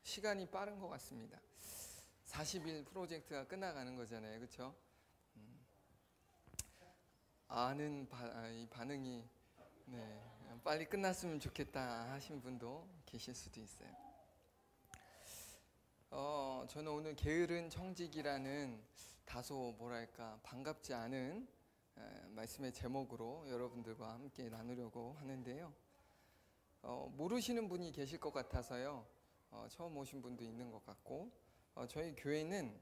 시간이 빠른 것 같습니다. 40일 프로젝트가 끝나가는 거잖아요, 그렇죠? 이 반응이 빨리 끝났으면 좋겠다 하신 분도 계실 수도 있어요. 저는 오늘 게으른 청직이라는 다소 뭐랄까 반갑지 않은 말씀의 제목으로 여러분들과 함께 나누려고 하는데요. 모르시는 분이 계실 것 같아서요. 처음 오신 분도 있는 것 같고, 저희 교회는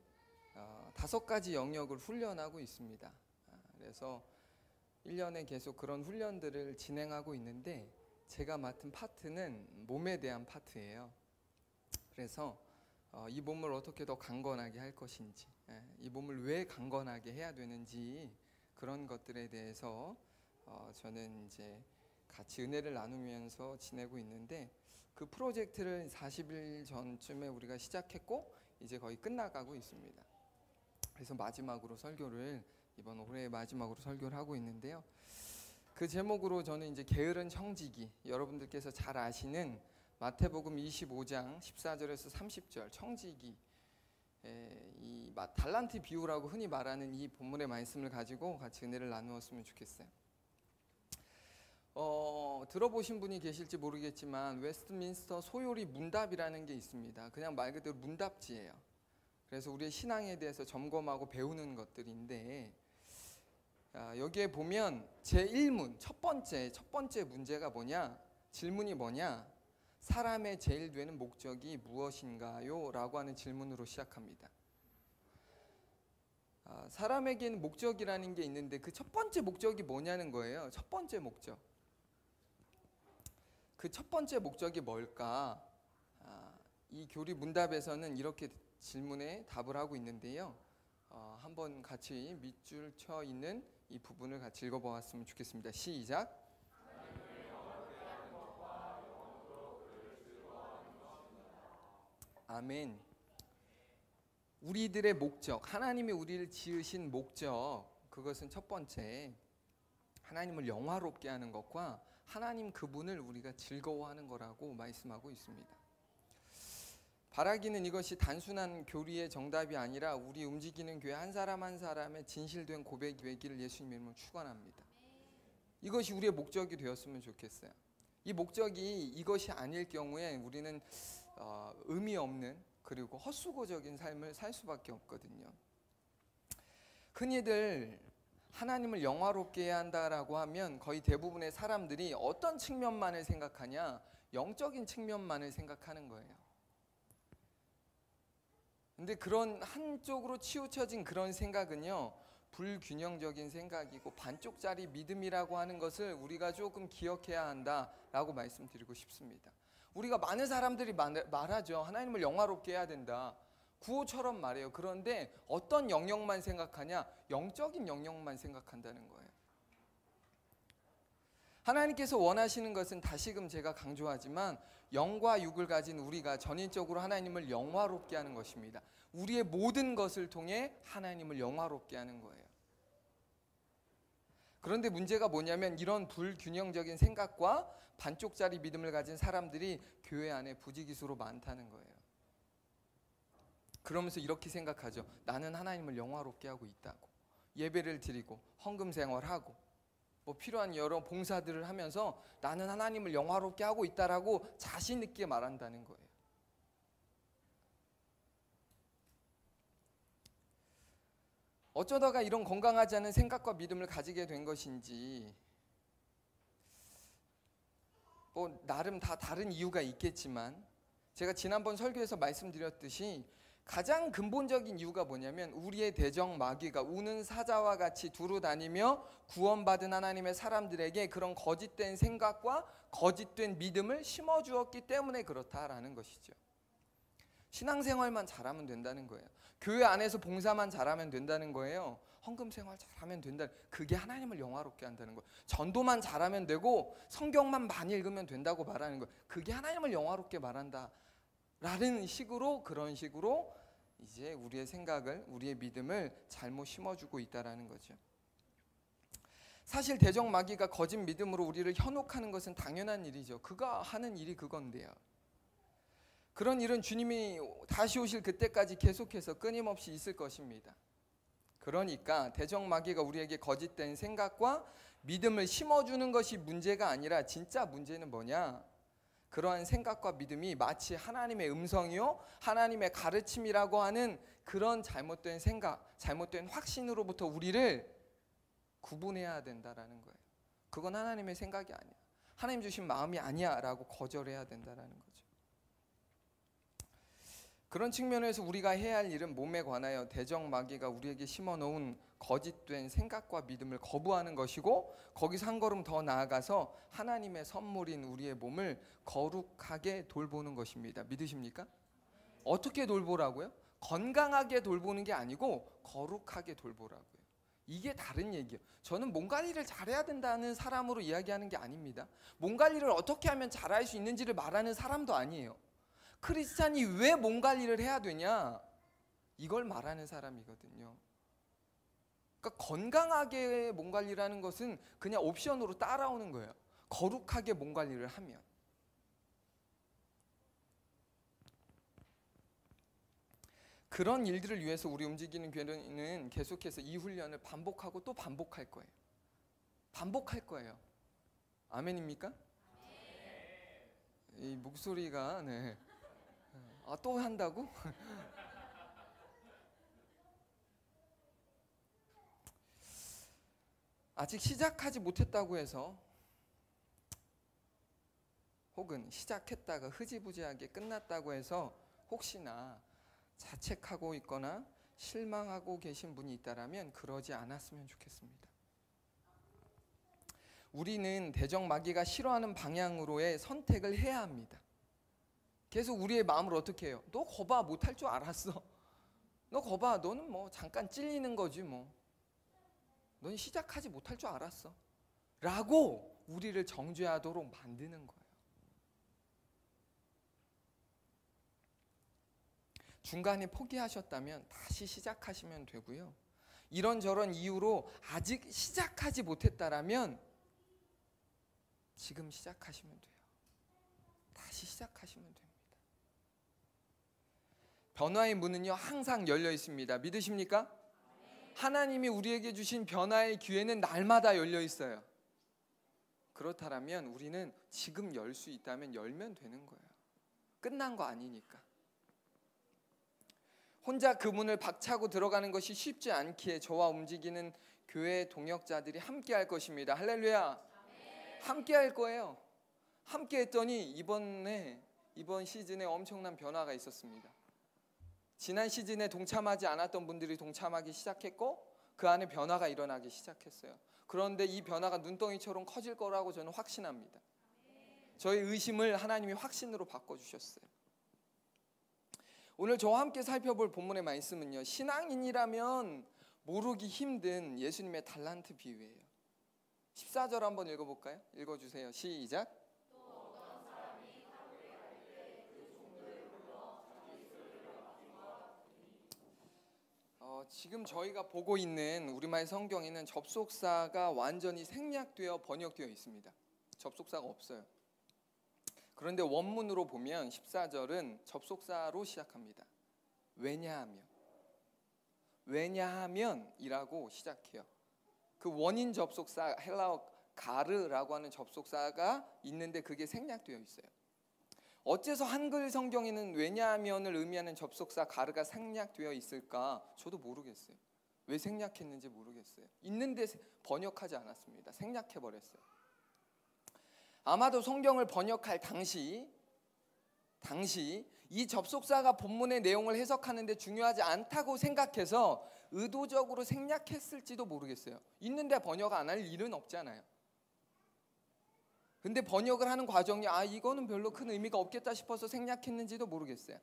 5가지 영역을 훈련하고 있습니다. 그래서 1년에 계속 그런 훈련들을 진행하고 있는데, 제가 맡은 파트는 몸에 대한 파트예요. 그래서 이 몸을 어떻게 더 강건하게 할 것인지, 이 몸을 왜 강건하게 해야 되는지, 그런 것들에 대해서 저는 이제 같이 은혜를 나누면서 지내고 있는데, 그 프로젝트를 40일 전쯤에 우리가 시작했고 이제 거의 끝나가고 있습니다. 그래서 마지막으로 설교를, 이번 올해의 마지막으로 설교를 하고 있는데요. 그 제목으로 저는 이제 게으른 청지기, 여러분들께서 잘 아시는 마태복음 25장 14절에서 30절 청지기, 이 달란트 비유라고 흔히 말하는 이 본문의 말씀을 가지고 같이 은혜를 나누었으면 좋겠어요. 들어보신 분이 계실지 모르겠지만 웨스트민스터 소요리 문답이라는 게 있습니다. 그냥 말 그대로 문답지예요. 그래서 우리의 신앙에 대해서 점검하고 배우는 것들인데, 여기에 보면 제1문 첫 번째 문제가 뭐냐, 질문이 뭐냐, 사람의 제일 되는 목적이 무엇인가요? 라고 하는 질문으로 시작합니다. 사람에게는 목적이라는 게 있는데 그 첫 번째 목적이 뭐냐는 거예요. 첫 번째 목적. 그 첫 번째 목적이 뭘까? 이 교리 문답에서는 이렇게 질문에 답을 하고 있는데요. 한번 같이 밑줄 쳐 있는 이 부분을 같이 읽어보았으면 좋겠습니다. 시작. 아멘. 우리들의 목적, 하나님이 우리를 지으신 목적, 그것은 첫 번째, 하나님을 영화롭게 하는 것과 하나님 그분을 우리가 즐거워하는 거라고 말씀하고 있습니다. 바라기는 이것이 단순한 교리의 정답이 아니라 우리 움직이는 교회 한 사람 한 사람의 진실된 고백이 되기를 예수님 이름으로 축원합니다. 이것이 우리의 목적이 되었으면 좋겠어요. 이 목적이 이것이 아닐 경우에 우리는 의미 없는, 그리고 헛수고적인 삶을 살 수밖에 없거든요. 흔히들 하나님을 영화롭게 해야 한다라고 하면 거의 대부분의 사람들이 어떤 측면만을 생각하냐, 영적인 측면만을 생각하는 거예요. 근데 그런 한쪽으로 치우쳐진 그런 생각은요, 불균형적인 생각이고 반쪽짜리 믿음이라고 하는 것을 우리가 조금 기억해야 한다라고 말씀드리고 싶습니다. 우리가 많은 사람들이 말하죠. 하나님을 영화롭게 해야 된다. 구호처럼 말해요. 그런데 어떤 영역만 생각하냐? 영적인 영역만 생각한다는 거예요. 하나님께서 원하시는 것은 다시금 제가 강조하지만 영과 육을 가진 우리가 전인적으로 하나님을 영화롭게 하는 것입니다. 우리의 모든 것을 통해 하나님을 영화롭게 하는 거예요. 그런데 문제가 뭐냐면 이런 불균형적인 생각과 반쪽짜리 믿음을 가진 사람들이 교회 안에 부지기수로 많다는 거예요. 그러면서 이렇게 생각하죠. 나는 하나님을 영화롭게 하고 있다고. 예배를 드리고 헌금 생활하고 필요한 여러 봉사들을 하면서 나는 하나님을 영화롭게 하고 있다라고 자신 있게 말한다는 거예요. 어쩌다가 이런 건강하지 않은 생각과 믿음을 가지게 된 것인지, 나름 다 다른 이유가 있겠지만 제가 지난번 설교에서 말씀드렸듯이 가장 근본적인 이유가 뭐냐면 우리의 대적 마귀가 우는 사자와 같이 두루 다니며 구원받은 하나님의 사람들에게 그런 거짓된 생각과 거짓된 믿음을 심어주었기 때문에 그렇다라는 것이죠. 신앙생활만 잘하면 된다는 거예요. 교회 안에서 봉사만 잘하면 된다는 거예요. 헌금 생활 잘하면 된다. 그게 하나님을 영화롭게 한다는 거예요. 전도만 잘하면 되고 성경만 많이 읽으면 된다고 말하는 거예요. 그게 하나님을 영화롭게 말한다 라는 식으로, 그런 식으로 이제 우리의 생각을, 우리의 믿음을 잘못 심어주고 있다라는 거죠. 사실 대적 마귀가 거짓 믿음으로 우리를 현혹하는 것은 당연한 일이죠. 그가 하는 일이 그건데요. 그런 일은 주님이 다시 오실 그때까지 계속해서 끊임없이 있을 것입니다. 그러니까 대적마귀가 우리에게 거짓된 생각과 믿음을 심어주는 것이 문제가 아니라 진짜 문제는 뭐냐? 그러한 생각과 믿음이 마치 하나님의 음성이요 하나님의 가르침이라고 하는 그런 잘못된 생각, 잘못된 확신으로부터 우리를 구분해야 된다라는 거예요. 그건 하나님의 생각이 아니야, 하나님 주신 마음이 아니야 라고 거절해야 된다라는 거죠. 그런 측면에서 우리가 해야 할 일은 몸에 관하여 대적마귀가 우리에게 심어놓은 거짓된 생각과 믿음을 거부하는 것이고, 거기서 한 걸음 더 나아가서 하나님의 선물인 우리의 몸을 거룩하게 돌보는 것입니다. 믿으십니까? 어떻게 돌보라고요? 건강하게 돌보는 게 아니고 거룩하게 돌보라고요. 이게 다른 얘기예요. 저는 몸 관리를 잘해야 된다는 사람으로 이야기하는 게 아닙니다. 몸 관리를 어떻게 하면 잘할 수 있는지를 말하는 사람도 아니에요. 크리스찬이 왜 몸 관리를 해야 되냐? 이걸 말하는 사람이거든요. 그러니까 건강하게 몸 관리라는 것은 그냥 옵션으로 따라오는 거예요. 거룩하게 몸 관리를 하면. 그런 일들을 위해서 우리 움직이는 교회는 계속해서 이 훈련을 반복하고 또 반복할 거예요. 반복할 거예요. 아멘입니까? 이 목소리가 네. 또 한다고? 아직 시작하지 못했다고 해서, 혹은 시작했다가 흐지부지하게 끝났다고 해서 혹시나 자책하고 있거나 실망하고 계신 분이 있다라면 그러지 않았으면 좋겠습니다. 우리는 대적마귀가 싫어하는 방향으로의 선택을 해야 합니다. 계속 우리의 마음을 어떻게 해요? 너 거봐, 못할 줄 알았어. 너 거봐, 너는 뭐 잠깐 찔리는 거지 뭐. 넌 시작하지 못할 줄 알았어 라고 우리를 정죄하도록 만드는 거예요. 중간에 포기하셨다면 다시 시작하시면 되고요. 이런저런 이유로 아직 시작하지 못했다라면 지금 시작하시면 돼요. 다시 시작하시면 됩니다. 변화의 문은요 항상 열려 있습니다. 믿으십니까? 하나님이 우리에게 주신 변화의 기회는 날마다 열려 있어요. 그렇다면 우리는 지금 열 수 있다면 열면 되는 거예요. 끝난 거 아니니까. 혼자 그 문을 박차고 들어가는 것이 쉽지 않기에 저와 움직이는 교회 동역자들이 함께 할 것입니다. 할렐루야. 함께 할 거예요. 함께 했더니 이번 시즌에 엄청난 변화가 있었습니다. 지난 시즌에 동참하지 않았던 분들이 동참하기 시작했고 그 안에 변화가 일어나기 시작했어요. 그런데 이 변화가 눈덩이처럼 커질 거라고 저는 확신합니다. 저의 의심을 하나님이 확신으로 바꿔주셨어요. 오늘 저와 함께 살펴볼 본문의 말씀은요, 신앙인이라면 모르기 힘든 예수님의 달란트 비유예요. 14절 한번 읽어볼까요? 읽어주세요. 시작. 지금 저희가 보고 있는 우리말 성경에는 접속사가 완전히 생략되어 번역되어 있습니다. 접속사가 없어요. 그런데 원문으로 보면 14절은 접속사로 시작합니다. 왜냐하면이라고 시작해요. 그 원인 접속사 헬라어 가르라고 하는 접속사가 있는데 그게 생략되어 있어요. 어째서 한글 성경에는 왜냐하면을 의미하는 접속사 가르가 생략되어 있을까? 저도 모르겠어요. 왜 생략했는지 모르겠어요. 있는데 번역하지 않았습니다. 생략해버렸어요. 아마도 성경을 번역할 당시 이 접속사가 본문의 내용을 해석하는데 중요하지 않다고 생각해서 의도적으로 생략했을지도 모르겠어요. 있는데 번역 안 할 일은 없잖아요. 근데 번역을 하는 과정이 이거는 별로 큰 의미가 없겠다 싶어서 생략했는지도 모르겠어요.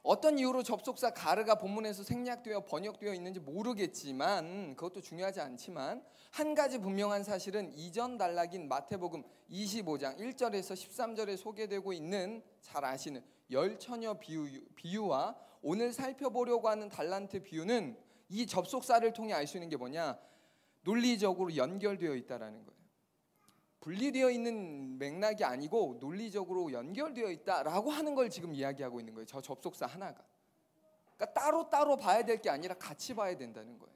어떤 이유로 접속사 가르가 본문에서 생략되어 번역되어 있는지 모르겠지만, 그것도 중요하지 않지만 한 가지 분명한 사실은 이전 단락인 마태복음 25장 1절에서 13절에 소개되고 있는 잘 아시는 열처녀 비유와 오늘 살펴보려고 하는 달란트 비유는 이 접속사를 통해 알 수 있는 게 뭐냐? 논리적으로 연결되어 있다라는 거예요. 분리되어 있는 맥락이 아니고 논리적으로 연결되어 있다라고 하는 걸 지금 이야기하고 있는 거예요. 저 접속사 하나가. 그러니까 따로따로 봐야 될 게 아니라 같이 봐야 된다는 거예요.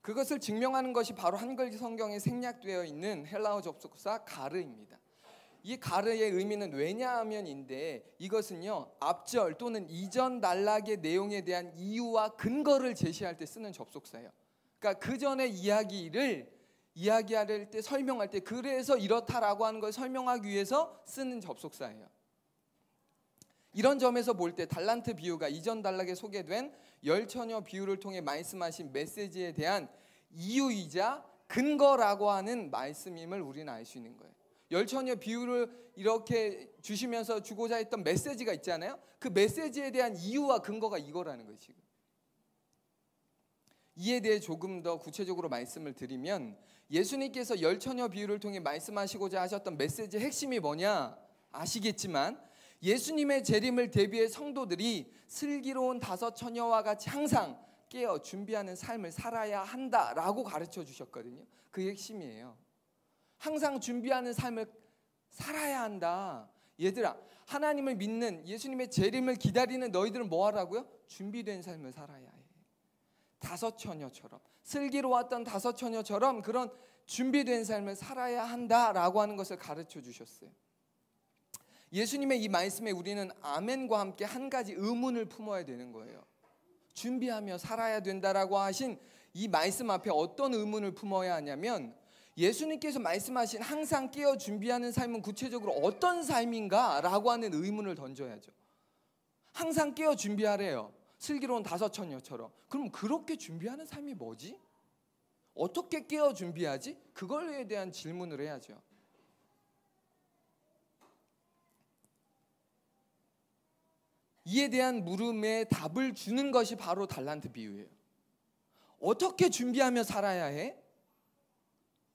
그것을 증명하는 것이 바로 한글 성경에 생략되어 있는 헬라어 접속사 가르입니다. 이 가르의 의미는 왜냐하면인데, 이것은요 앞절 또는 이전 단락의 내용에 대한 이유와 근거를 제시할 때 쓰는 접속사예요. 그러니까 그 전에 이야기를 이야기할 때, 설명할 때, 그래서 이렇다라고 하는 걸 설명하기 위해서 쓰는 접속사예요. 이런 점에서 볼 때 달란트 비유가 이전 단락에 소개된 열처녀 비유를 통해 말씀하신 메시지에 대한 이유이자 근거라고 하는 말씀임을 우리는 알 수 있는 거예요. 열처녀 비유를 이렇게 주시면서 주고자 했던 메시지가 있잖아요. 그 메시지에 대한 이유와 근거가 이거라는 거예요. 지금 이에 대해 조금 더 구체적으로 말씀을 드리면, 예수님께서 열처녀 비유를 통해 말씀하시고자 하셨던 메시지의 핵심이 뭐냐 아시겠지만, 예수님의 재림을 대비해 성도들이 슬기로운 다섯 처녀와 같이 항상 깨어 준비하는 삶을 살아야 한다라고 가르쳐 주셨거든요. 그게 핵심이에요. 항상 준비하는 삶을 살아야 한다. 얘들아, 하나님을 믿는, 예수님의 재림을 기다리는 너희들은 뭐 하라고요? 준비된 삶을 살아야 해. 다섯 처녀처럼, 슬기로웠던 다섯 처녀처럼 그런 준비된 삶을 살아야 한다라고 하는 것을 가르쳐 주셨어요. 예수님의 이 말씀에 우리는 아멘과 함께 한 가지 의문을 품어야 되는 거예요. 준비하며 살아야 된다라고 하신 이 말씀 앞에 어떤 의문을 품어야 하냐면, 예수님께서 말씀하신 항상 깨어 준비하는 삶은 구체적으로 어떤 삶인가라고 하는 의문을 던져야죠. 항상 깨어 준비하래요. 슬기로운 다섯 처녀처럼. 그럼 그렇게 준비하는 삶이 뭐지? 어떻게 깨어 준비하지? 그걸에 대한 질문을 해야죠. 이에 대한 물음에 답을 주는 것이 바로 달란트 비유예요. 어떻게 준비하며 살아야 해?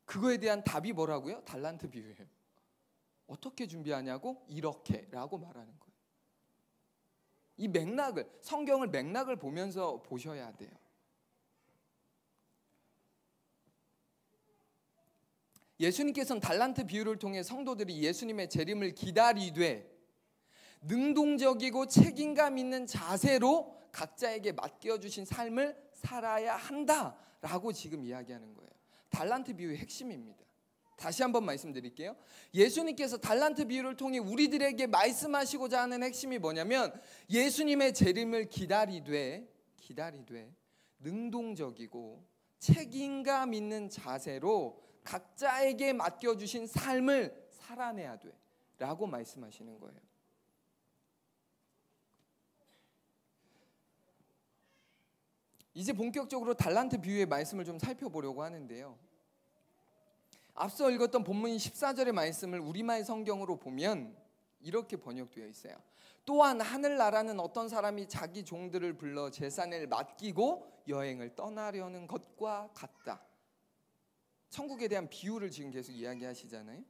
그거에 대한 답이 뭐라고요? 달란트 비유예요. 어떻게 준비하냐고? 이렇게라고 말하는 거예요. 이 맥락을, 성경을 맥락을 보면서 보셔야 돼요. 예수님께서는 달란트 비유를 통해 성도들이 예수님의 재림을 기다리되 능동적이고 책임감 있는 자세로 각자에게 맡겨주신 삶을 살아야 한다라고 지금 이야기하는 거예요. 달란트 비유의 핵심입니다. 다시 한번 말씀드릴게요. 예수님께서 달란트 비유를 통해 우리들에게 말씀하시고자 하는 핵심이 뭐냐면, 예수님의 재림을 기다리되 능동적이고 책임감 있는 자세로 각자에게 맡겨주신 삶을 살아내야 돼 라고 말씀하시는 거예요. 이제 본격적으로 달란트 비유의 말씀을 좀 살펴보려고 하는데요. 앞서 읽었던 본문 14절의 말씀을 우리말 성경으로 보면 이렇게 번역되어 있어요. 또한 하늘나라는 어떤 사람이 자기 종들을 불러 재산을 맡기고 여행을 떠나려는 것과 같다. 천국에 대한 비유를 지금 계속 이야기하시잖아요.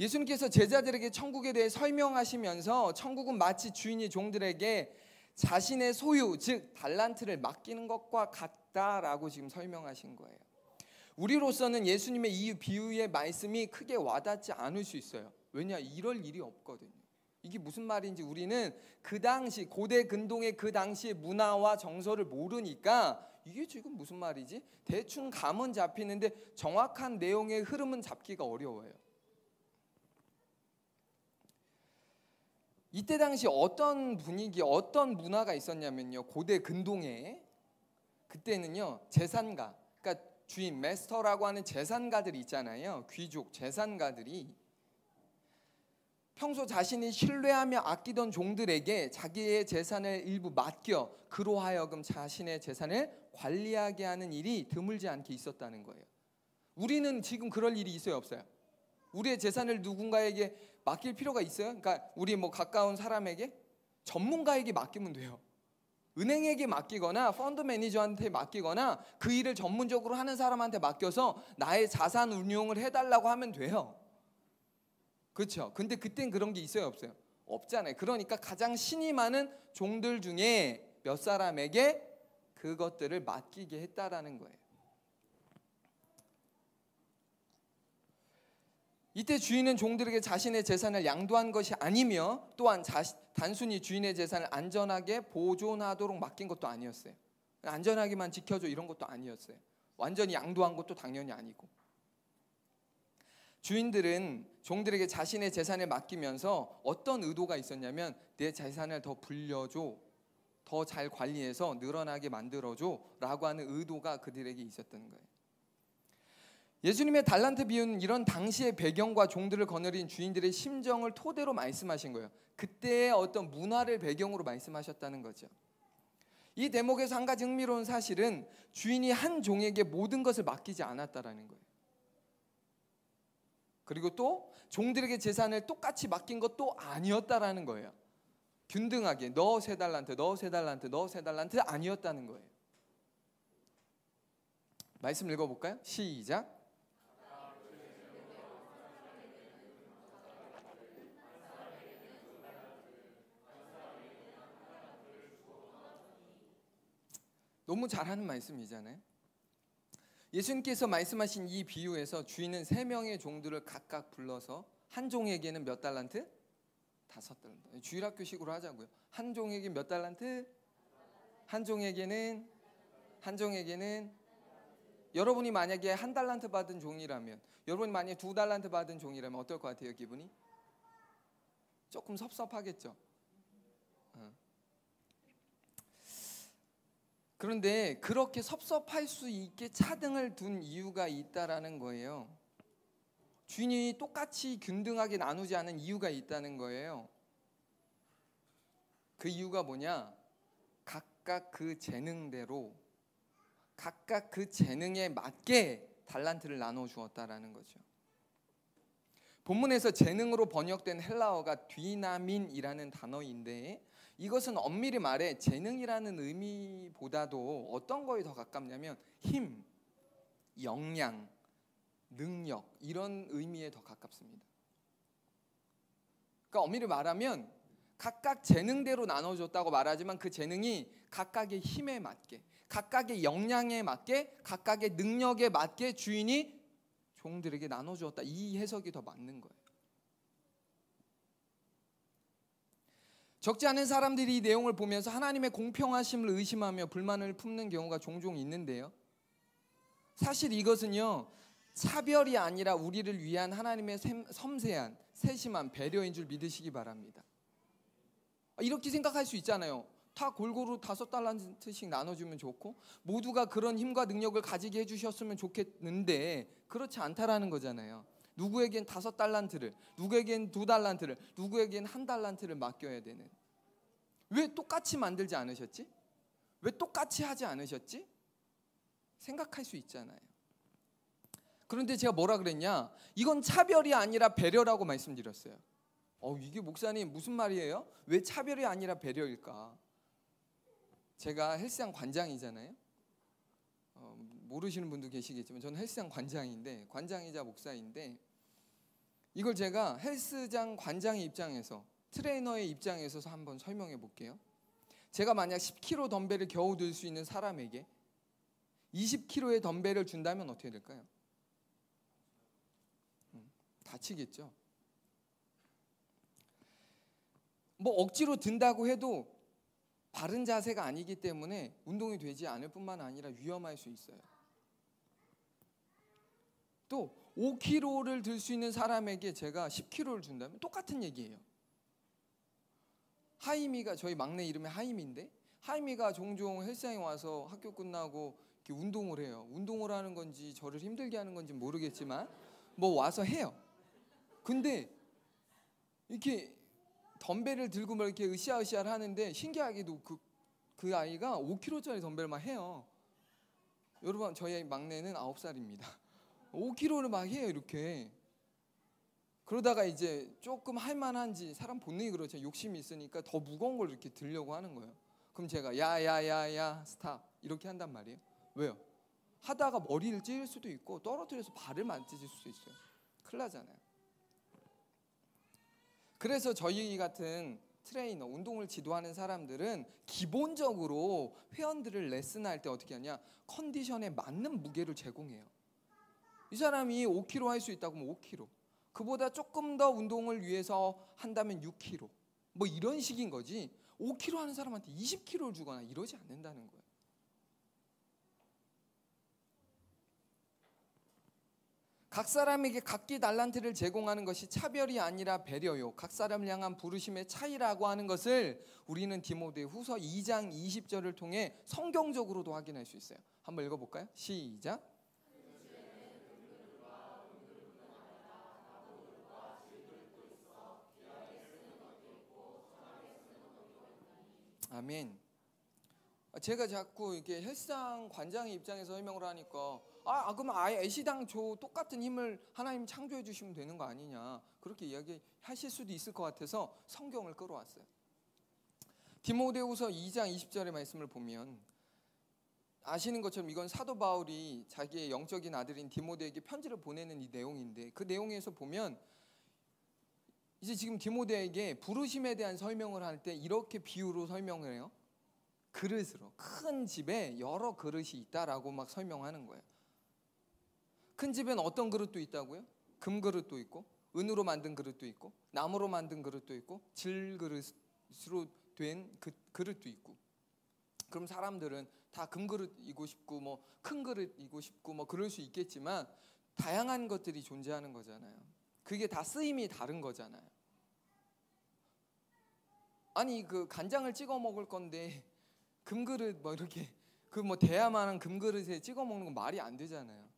예수님께서 제자들에게 천국에 대해 설명하시면서 천국은 마치 주인이 종들에게 자신의 소유, 즉 달란트를 맡기는 것과 같다라고 지금 설명하신 거예요. 우리로서는 예수님의 이 비유의 말씀이 크게 와닿지 않을 수 있어요. 왜냐? 이럴 일이 없거든요. 이게 무슨 말인지 우리는 그 당시, 고대 근동의 그 당시의 문화와 정서를 모르니까 이게 지금 무슨 말이지? 대충 감은 잡히는데 정확한 내용의 흐름은 잡기가 어려워요. 이때 당시 어떤 분위기, 어떤 문화가 있었냐면요, 고대 근동에 그때는요 재산가, 그러니까 주인, 메스터라고 하는 재산가들이 있잖아요. 귀족, 재산가들이 평소 자신이 신뢰하며 아끼던 종들에게 자기의 재산을 일부 맡겨 그로 하여금 자신의 재산을 관리하게 하는 일이 드물지 않게 있었다는 거예요. 우리는 지금 그럴 일이 있어요, 없어요? 우리의 재산을 누군가에게 맡길 필요가 있어요? 그러니까 우리 뭐 가까운 사람에게, 전문가에게 맡기면 돼요. 은행에게 맡기거나 펀드 매니저한테 맡기거나 그 일을 전문적으로 하는 사람한테 맡겨서 나의 자산 운용을 해달라고 하면 돼요. 그렇죠? 근데 그땐 그런 게 있어요, 없어요? 없잖아요. 그러니까 가장 신이 많은 종들 중에 몇 사람에게 그것들을 맡기게 했다라는 거예요. 이때 주인은 종들에게 자신의 재산을 양도한 것이 아니며 또한 단순히 주인의 재산을 안전하게 보존하도록 맡긴 것도 아니었어요. 안전하게만 지켜줘 이런 것도 아니었어요. 완전히 양도한 것도 당연히 아니고. 주인들은 종들에게 자신의 재산을 맡기면서 어떤 의도가 있었냐면 내 재산을 더 불려줘, 더 잘 관리해서 늘어나게 만들어줘 라고 하는 의도가 그들에게 있었던 거예요. 예수님의 달란트 비유는 이런 당시의 배경과 종들을 거느린 주인들의 심정을 토대로 말씀하신 거예요. 그때의 어떤 문화를 배경으로 말씀하셨다는 거죠. 이 대목에서 한 가지 흥미로운 사실은 주인이 한 종에게 모든 것을 맡기지 않았다라는 거예요. 그리고 또 종들에게 재산을 똑같이 맡긴 것도 아니었다라는 거예요. 균등하게 너 3달란트, 너 3달란트, 너 3달란트 아니었다는 거예요. 말씀 읽어볼까요? 시작. 너무 잘하는 말씀이잖아요. 예수님께서 말씀하신 이 비유에서 주인은 3명의 종들을 각각 불러서 한 종에게는 몇 달란트? 5달란트. 주일학교식으로 하자고요. 한 종에게 몇 달란트? 한 종에게는 여러분이 만약에 1달란트 받은 종이라면, 여러분이 만약에 2달란트 받은 종이라면 어떨 것 같아요? 기분이? 조금 섭섭하겠죠. 그런데 그렇게 섭섭할 수 있게 차등을 둔 이유가 있다라는 거예요. 주인이 똑같이 균등하게 나누지 않은 이유가 있다는 거예요. 그 이유가 뭐냐? 각각 그 재능대로, 각각 그 재능에 맞게 달란트를 나눠 주었다라는 거죠. 본문에서 재능으로 번역된 헬라어가 뒤나민이라는 단어인데, 이것은 엄밀히 말해 재능이라는 의미보다도 어떤 거에 더 가깝냐면 힘, 역량, 능력 이런 의미에 더 가깝습니다. 그러니까 엄밀히 말하면 각각 재능대로 나눠줬다고 말하지만 그 재능이 각각의 힘에 맞게, 각각의 역량에 맞게, 각각의 능력에 맞게 주인이 종들에게 나눠주었다. 이 해석이 더 맞는 거예요. 적지 않은 사람들이 이 내용을 보면서 하나님의 공평하심을 의심하며 불만을 품는 경우가 종종 있는데요. 사실 이것은요, 차별이 아니라 우리를 위한 하나님의 섬세한 세심한 배려인 줄 믿으시기 바랍니다. 이렇게 생각할 수 있잖아요. 다 골고루 5달란트씩 나눠주면 좋고 모두가 그런 힘과 능력을 가지게 해주셨으면 좋겠는데 그렇지 않다라는 거잖아요. 누구에겐 5달란트를, 누구에겐 2달란트를, 누구에겐 1달란트를 맡겨야 되는. 왜 똑같이 만들지 않으셨지? 왜 똑같이 하지 않으셨지? 생각할 수 있잖아요. 그런데 제가 뭐라 그랬냐? 이건 차별이 아니라 배려라고 말씀드렸어요. 이게 목사님 무슨 말이에요? 왜 차별이 아니라 배려일까? 제가 헬스장 관장이잖아요. 모르시는 분도 계시겠지만 저는 헬스장 관장인데, 관장이자 목사인데, 이걸 제가 헬스장 관장의 입장에서, 트레이너의 입장에서 한번 설명해 볼게요. 제가 만약 10kg 덤벨을 겨우 들 수 있는 사람에게 20kg의 덤벨을 준다면 어떻게 될까요? 다치겠죠. 뭐 억지로 든다고 해도 바른 자세가 아니기 때문에 운동이 되지 않을 뿐만 아니라 위험할 수 있어요. 또 5kg를 들 수 있는 사람에게 제가 10kg를 준다면 똑같은 얘기예요. 하임이가, 저희 막내 이름이 하임인데, 하임이가 종종 헬스장에 와서 학교 끝나고 이렇게 운동을 해요. 운동을 하는 건지 저를 힘들게 하는 건지 모르겠지만 뭐 와서 해요. 근데 이렇게 덤벨을 들고 막 이렇게 으쌰으쌰 하는데 신기하게도 그 아이가 5kg짜리 덤벨을 막 해요. 여러분, 저희 막내는 9살입니다. 5kg를 막 해요, 이렇게. 그러다가 이제 조금 할만한지, 사람 본능이 그렇죠. 욕심이 있으니까 더 무거운 걸 이렇게 들려고 하는 거예요. 그럼 제가 야야야야 스탑 이렇게 한단 말이에요. 왜요? 하다가 머리를 찌를 수도 있고 떨어뜨려서 발을 만찢을 수도 있어요. 큰일 나잖아요. 그래서 저희 같은 트레이너, 운동을 지도하는 사람들은 기본적으로 회원들을 레슨할 때 어떻게 하냐, 컨디션에 맞는 무게를 제공해요. 이 사람이 5kg 할 수 있다고 하면 5kg, 그보다 조금 더 운동을 위해서 한다면 6kg. 뭐 이런 식인 거지. 5kg 하는 사람한테 20kg를 주거나 이러지 않는다는 거예요. 각 사람에게 각기 달란트를 제공하는 것이 차별이 아니라 배려요. 각 사람을 향한 부르심의 차이라고 하는 것을 우리는 디모데후서 2장 20절을 통해 성경적으로도 확인할 수 있어요. 한번 읽어볼까요? 시작. 아멘. 제가 자꾸 이렇게 헬스장 관장의 입장에서 설명을 하니까 그럼 아예 애시당초 똑같은 힘을 하나님 창조해 주시면 되는 거 아니냐, 그렇게 이야기하실 수도 있을 것 같아서 성경을 끌어왔어요. 디모데후서 2장 20절의 말씀을 보면 아시는 것처럼 이건 사도 바울이 자기의 영적인 아들인 디모데에게 편지를 보내는 이 내용인데, 그 내용에서 보면 이제 지금 디모데에게 부르심에 대한 설명을 할 때 이렇게 비유로 설명을 해요. 그릇으로, 큰 집에 여러 그릇이 있다라고 막 설명하는 거예요. 큰 집엔 어떤 그릇도 있다고요? 금그릇도 있고, 은으로 만든 그릇도 있고, 나무로 만든 그릇도 있고, 질그릇으로 된 그릇도 있고. 그럼 사람들은 다 금그릇이고 싶고 뭐 큰 그릇이고 싶고 뭐 그럴 수 있겠지만 다양한 것들이 존재하는 거잖아요. 그게 다 쓰임이 다른 거잖아요. 아니 그 간장을 찍어 먹을 건데 금그릇 뭐 이렇게 그 뭐 대야만한 금그릇에 찍어 먹는 건 말이 안 되잖아요.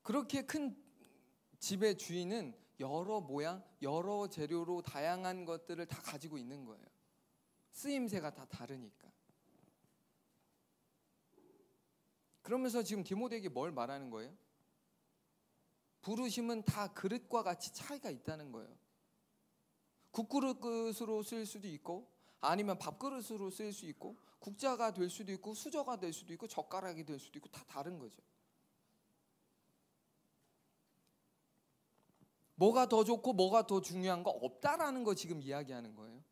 그렇게 큰 집의 주인은 여러 모양, 여러 재료로 다양한 것들을 다 가지고 있는 거예요. 쓰임새가 다 다르니까. 그러면서 지금 디모데에게 뭘 말하는 거예요? 부르심은 다 그릇과 같이 차이가 있다는 거예요. 국그릇으로 쓸 수도 있고, 아니면 밥그릇으로 쓸 수 있고, 국자가 될 수도 있고, 수저가 될 수도 있고, 젓가락이 될 수도 있고, 다 다른 거죠. 뭐가 더 좋고 뭐가 더 중요한 거 없다라는 거 지금 이야기하는 거예요.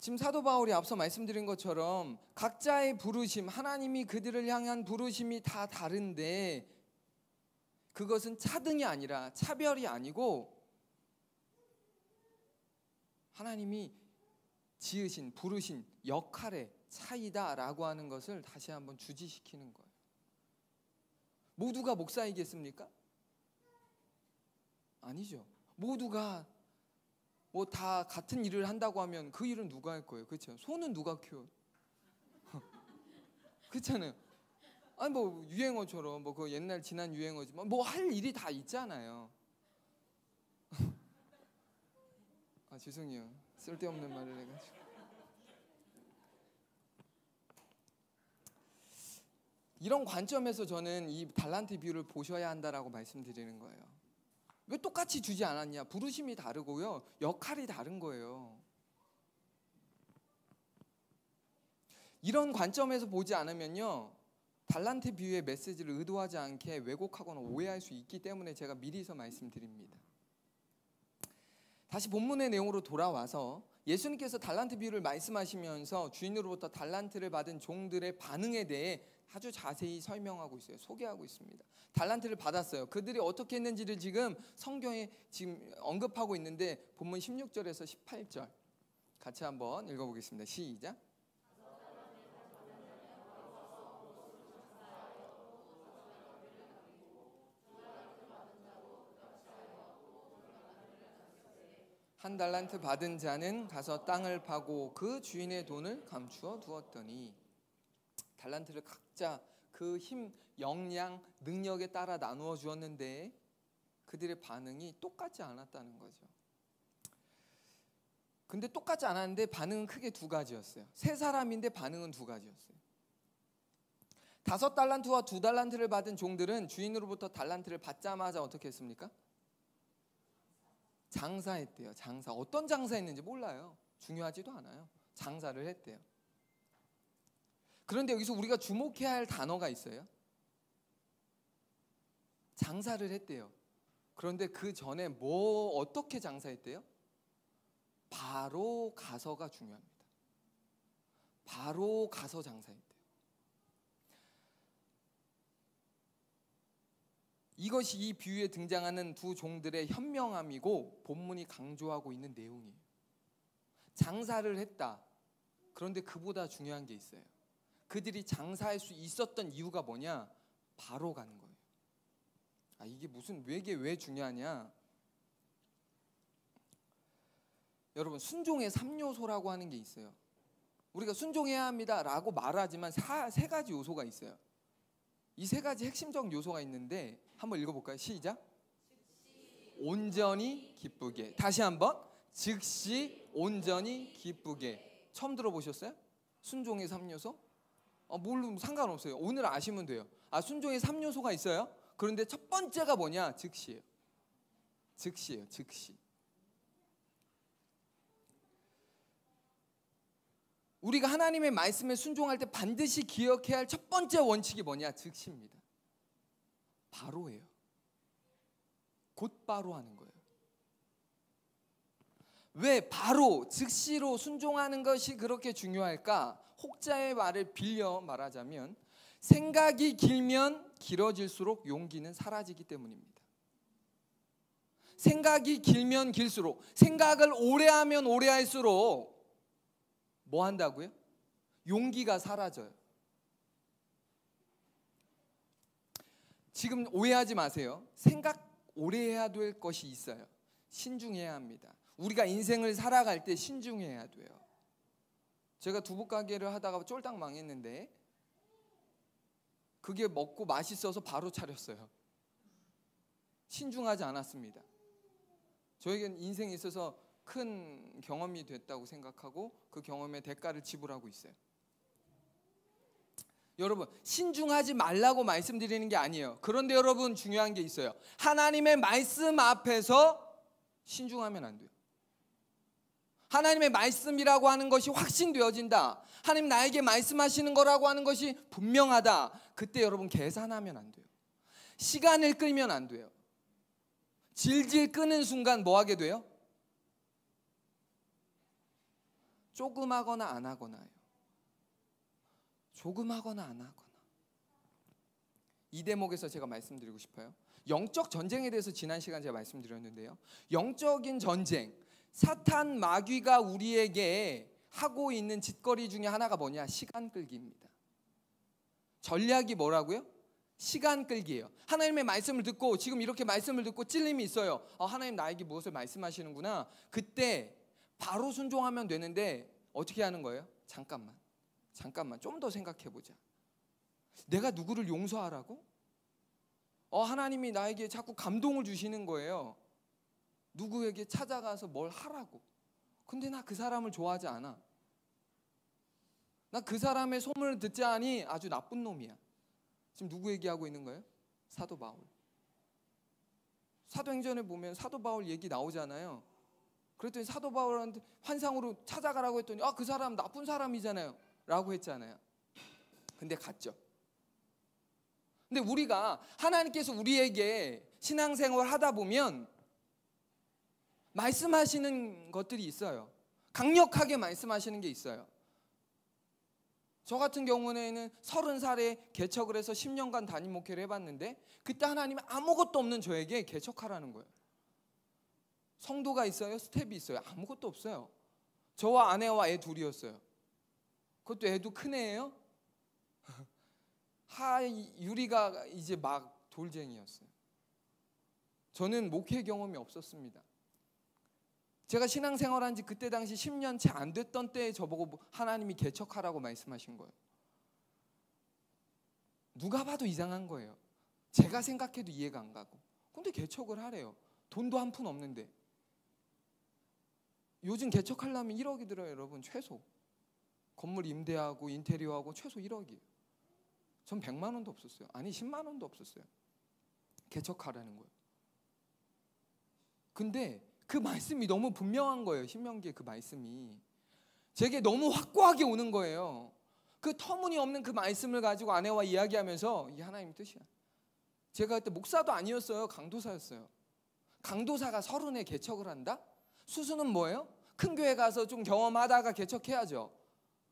지금 사도 바울이 앞서 말씀드린 것처럼 각자의 부르심, 하나님이 그들을 향한 부르심이 다 다른데 그것은 차등이 아니라 차별이 아니고 하나님이 지으신, 부르신 역할의 차이다라고 하는 것을 다시 한번 주지시키는 거예요. 모두가 목사이겠습니까? 아니죠. 모두가 뭐 다 같은 일을 한다고 하면 그 일은 누가 할 거예요? 그렇죠? 소는 누가 키워요? 그렇잖아요. 아니 뭐 유행어처럼 뭐 그 옛날 지난 유행어지만 뭐 할 일이 다 있잖아요. 죄송해요. 쓸데없는 말을 해가지고. 이런 관점에서 저는 이 달란트 비유를 보셔야 한다라고 말씀드리는 거예요. 왜 똑같이 주지 않았냐? 부르심이 다르고요, 역할이 다른 거예요. 이런 관점에서 보지 않으면요, 달란트 비유의 메시지를 의도하지 않게 왜곡하거나 오해할 수 있기 때문에 제가 미리서 말씀드립니다. 다시 본문의 내용으로 돌아와서 예수님께서 달란트 비유를 말씀하시면서 주인으로부터 달란트를 받은 종들의 반응에 대해 아주 자세히 설명하고 있어요. 소개하고 있습니다. 달란트를 받았어요. 그들이 어떻게 했는지를 지금 성경에 지금 언급하고 있는데 본문 16절에서 18절 같이 한번 읽어보겠습니다. 시작. 한 달란트 받은 자는 가서 땅을 파고 그 주인의 돈을 감추어 두었더니, 달란트를 각자 그 힘, 역량, 능력에 따라 나누어 주었는데 그들의 반응이 똑같지 않았다는 거죠. 근데 똑같지 않았는데 반응은 크게 두 가지였어요. 세 사람인데 반응은 두 가지였어요. 5달란트와 2달란트를 받은 종들은 주인으로부터 달란트를 받자마자 어떻게 했습니까? 장사했대요. 장사. 어떤 장사했는지 몰라요. 중요하지도 않아요. 장사를 했대요. 그런데 여기서 우리가 주목해야 할 단어가 있어요. 장사를 했대요. 그런데 그 전에 어떻게 장사했대요? 바로 가서가 중요합니다. 바로 가서 장사해야 돼요. 이것이 이 비유에 등장하는 두 종들의 현명함이고 본문이 강조하고 있는 내용이에요. 장사를 했다. 그런데 그보다 중요한 게 있어요. 그들이 장사할 수 있었던 이유가 뭐냐? 바로 가는 거예요. 이게 무슨 왜 중요하냐? 여러분, 순종의 3요소라고 하는 게 있어요. 우리가 순종해야 합니다 라고 말하지만 세 가지 요소가 있어요. 이 세 가지 핵심적 요소가 있는데 한번 읽어볼까요? 시작. 온전히 기쁘게. 다시 한번. 즉시 온전히 기쁘게. 처음 들어보셨어요? 순종의 3요소? 물론 상관없어요. 오늘 아시면 돼요. 순종의 3요소가 있어요. 그런데 첫 번째가 뭐냐? 즉시예요. 즉시예요. 즉시. 우리가 하나님의 말씀에 순종할 때 반드시 기억해야 할 첫 번째 원칙이 뭐냐? 즉시입니다. 바로예요. 곧바로 하는 거예요. 왜 바로 즉시로 순종하는 것이 그렇게 중요할까? 혹자의 말을 빌려 말하자면 생각이 길면 길어질수록 용기는 사라지기 때문입니다. 생각이 길면 길수록, 생각을 오래 하면 오래 할수록 뭐 한다고요? 용기가 사라져요. 지금 오해하지 마세요. 생각 오래 해야 될 것이 있어요. 신중해야 합니다. 우리가 인생을 살아갈 때 신중해야 돼요. 제가 두부 가게를 하다가 쫄딱 망했는데 그게 먹고 맛있어서 바로 차렸어요. 신중하지 않았습니다. 저에겐 인생에 있어서 큰 경험이 됐다고 생각하고 그 경험의 대가를 지불하고 있어요. 여러분, 신중하지 말라고 말씀드리는 게 아니에요. 그런데 여러분, 중요한 게 있어요. 하나님의 말씀 앞에서 신중하면 안 돼요. 하나님의 말씀이라고 하는 것이 확신되어진다. 하나님 나에게 말씀하시는 거라고 하는 것이 분명하다. 그때 여러분 계산하면 안 돼요. 시간을 끌면 안 돼요. 질질 끄는 순간 뭐 하게 돼요? 조금 하거나 안 하거나요. 조금 하거나 안 하거나. 이 대목에서 제가 말씀드리고 싶어요. 영적 전쟁에 대해서 지난 시간 제가 말씀드렸는데요. 영적인 전쟁, 사탄 마귀가 우리에게 하고 있는 짓거리 중에 하나가 뭐냐? 시간 끌기입니다. 전략이 뭐라고요? 시간 끌기예요. 하나님의 말씀을 듣고 지금 이렇게 말씀을 듣고 찔림이 있어요. 하나님 나에게 무엇을 말씀하시는구나. 그때 바로 순종하면 되는데 어떻게 하는 거예요? 잠깐만 좀 더 생각해보자. 내가 누구를 용서하라고? 하나님이 나에게 자꾸 감동을 주시는 거예요. 누구에게 찾아가서 뭘 하라고. 근데 나 그 사람을 좋아하지 않아. 나 그 사람의 소문을 듣지 않으니 아주 나쁜 놈이야. 지금 누구 얘기하고 있는 거예요? 사도 바울. 사도행전에 보면 사도 바울 얘기 나오잖아요. 그랬더니 사도 바울한테 환상으로 찾아가라고 했더니 그 사람 나쁜 사람이잖아요 라고 했잖아요. 근데 갔죠. 근데 우리가 하나님께서 우리에게 신앙생활 하다 보면 말씀하시는 것들이 있어요. 강력하게 말씀하시는 게 있어요. 저 같은 경우에는 30살에 개척을 해서 10년간 담임 목회를 해봤는데 그때 하나님이 아무것도 없는 저에게 개척하라는 거예요. 성도가 있어요? 스텝이 있어요? 아무것도 없어요. 저와 아내와 애 둘이었어요. 그것도 애도 큰 애예요. 유리가 이제 막 돌쟁이였어요. 저는 목회 경험이 없었습니다. 제가 신앙생활한 지 그때 당시 10년 채 안 됐던 때에 저보고 하나님이 개척하라고 말씀하신 거예요. 누가 봐도 이상한 거예요. 제가 생각해도 이해가 안 가고. 근데 개척을 하래요. 돈도 한 푼 없는데. 요즘 개척하려면 1억이 들어요, 여러분. 최소. 건물 임대하고 인테리어하고 최소 1억이에요. 전 100만 원도 없었어요. 아니 10만 원도 없었어요. 개척하라는 거예요. 근데 그 말씀이 너무 분명한 거예요. 신명기의 그 말씀이 제게 너무 확고하게 오는 거예요. 그 터무니없는 그 말씀을 가지고 아내와 이야기하면서 이게 하나님 뜻이야. 제가 그때 목사도 아니었어요. 강도사였어요. 강도사가 30에 개척을 한다? 수수는 뭐예요? 큰 교회 가서 좀 경험하다가 개척해야죠.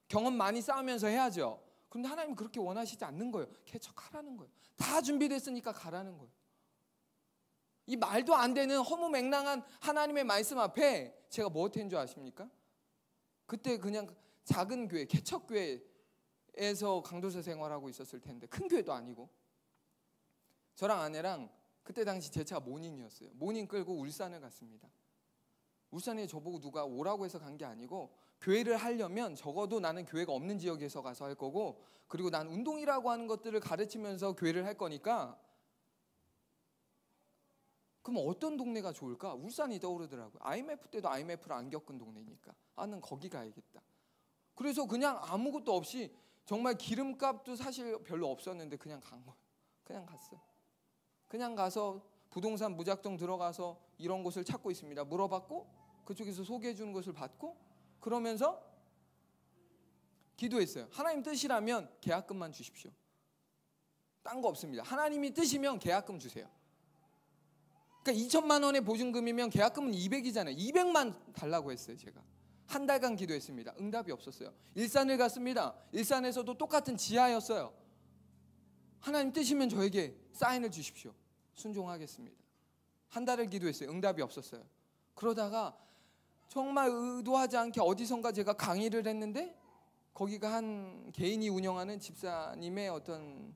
경험 많이 쌓으면서 해야죠. 그런데 하나님은 그렇게 원하시지 않는 거예요. 개척하라는 거예요. 다 준비됐으니까 가라는 거예요. 이 말도 안 되는 허무맹랑한 하나님의 말씀 앞에 제가 뭐 어떻게 한 줄 아십니까? 그때 그냥 작은 교회, 개척교회에서 강도사 생활하고 있었을 텐데, 큰 교회도 아니고, 저랑 아내랑 그때 당시 제 차가 모닝이었어요. 모닝 끌고 울산을 갔습니다. 울산에 저보고 누가 오라고 해서 간 게 아니고, 교회를 하려면 적어도 나는 교회가 없는 지역에서 가서 할 거고, 그리고 난 운동이라고 하는 것들을 가르치면서 교회를 할 거니까, 그럼 어떤 동네가 좋을까? 울산이 떠오르더라고요. IMF 때도 IMF를 안 겪은 동네니까 난 거기 가야겠다. 그래서 그냥 아무것도 없이, 정말 기름값도 사실 별로 없었는데 그냥 간 거예요. 그냥 갔어요. 그냥 가서 부동산 무작정 들어가서 이런 곳을 찾고 있습니다. 물어봤고, 그쪽에서 소개해 주는 것을 받고, 그러면서 기도했어요. 하나님 뜻이라면 계약금만 주십시오. 딴 거 없습니다. 하나님이 뜻이면 계약금 주세요. 그러니까 2천만 원의 보증금이면 계약금은 200이잖아요. 200만 달라고 했어요. 제가 한 달간 기도했습니다. 응답이 없었어요. 일산을 갔습니다. 일산에서도 똑같은 지하였어요. 하나님 뜻이면 저에게 사인을 주십시오. 순종하겠습니다. 한 달을 기도했어요. 응답이 없었어요. 그러다가 정말 의도하지 않게 어디선가 제가 강의를 했는데, 거기가 한 개인이 운영하는 집사님의 어떤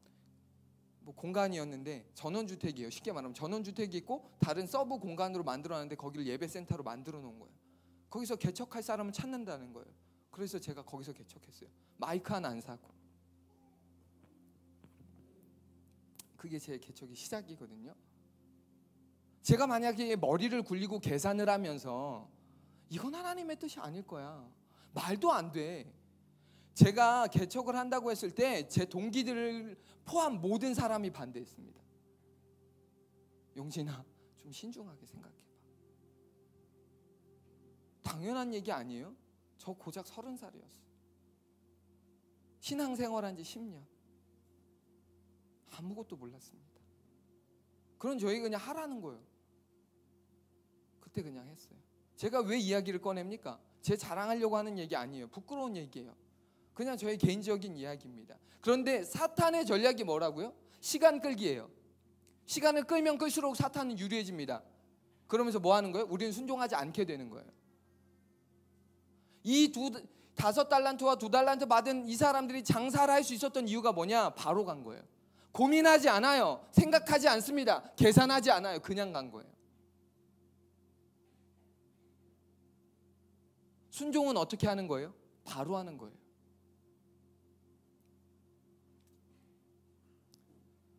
공간이었는데, 전원주택이에요. 쉽게 말하면 전원주택이 있고 다른 서브 공간으로 만들어놨는데 거기를 예배센터로 만들어 놓은 거예요. 거기서 개척할 사람을 찾는다는 거예요. 그래서 제가 거기서 개척했어요. 마이크 하나 안 사고. 그게 제 개척의 시작이거든요. 제가 만약에 머리를 굴리고 계산을 하면서 이건 하나님의 뜻이 아닐 거야, 말도 안 돼. 제가 개척을 한다고 했을 때 제 동기들을 포함 모든 사람이 반대했습니다. 용진아, 좀 신중하게 생각해봐. 당연한 얘기 아니에요? 저 고작 30살이었어요. 신앙생활한 지 10년. 아무것도 몰랐습니다. 그런 저희 그냥 하라는 거예요. 그때 그냥 했어요. 제가 왜 이야기를 꺼냅니까? 제 자랑하려고 하는 얘기 아니에요. 부끄러운 얘기예요. 그냥 저의 개인적인 이야기입니다. 그런데 사탄의 전략이 뭐라고요? 시간 끌기예요. 시간을 끌면 끌수록 사탄은 유리해집니다. 그러면서 뭐 하는 거예요? 우리는 순종하지 않게 되는 거예요. 이 5달란트와 2달란트 받은 이 사람들이 장사를 할 수 있었던 이유가 뭐냐? 바로 간 거예요. 고민하지 않아요. 생각하지 않습니다. 계산하지 않아요. 그냥 간 거예요. 순종은 어떻게 하는 거예요? 바로 하는 거예요.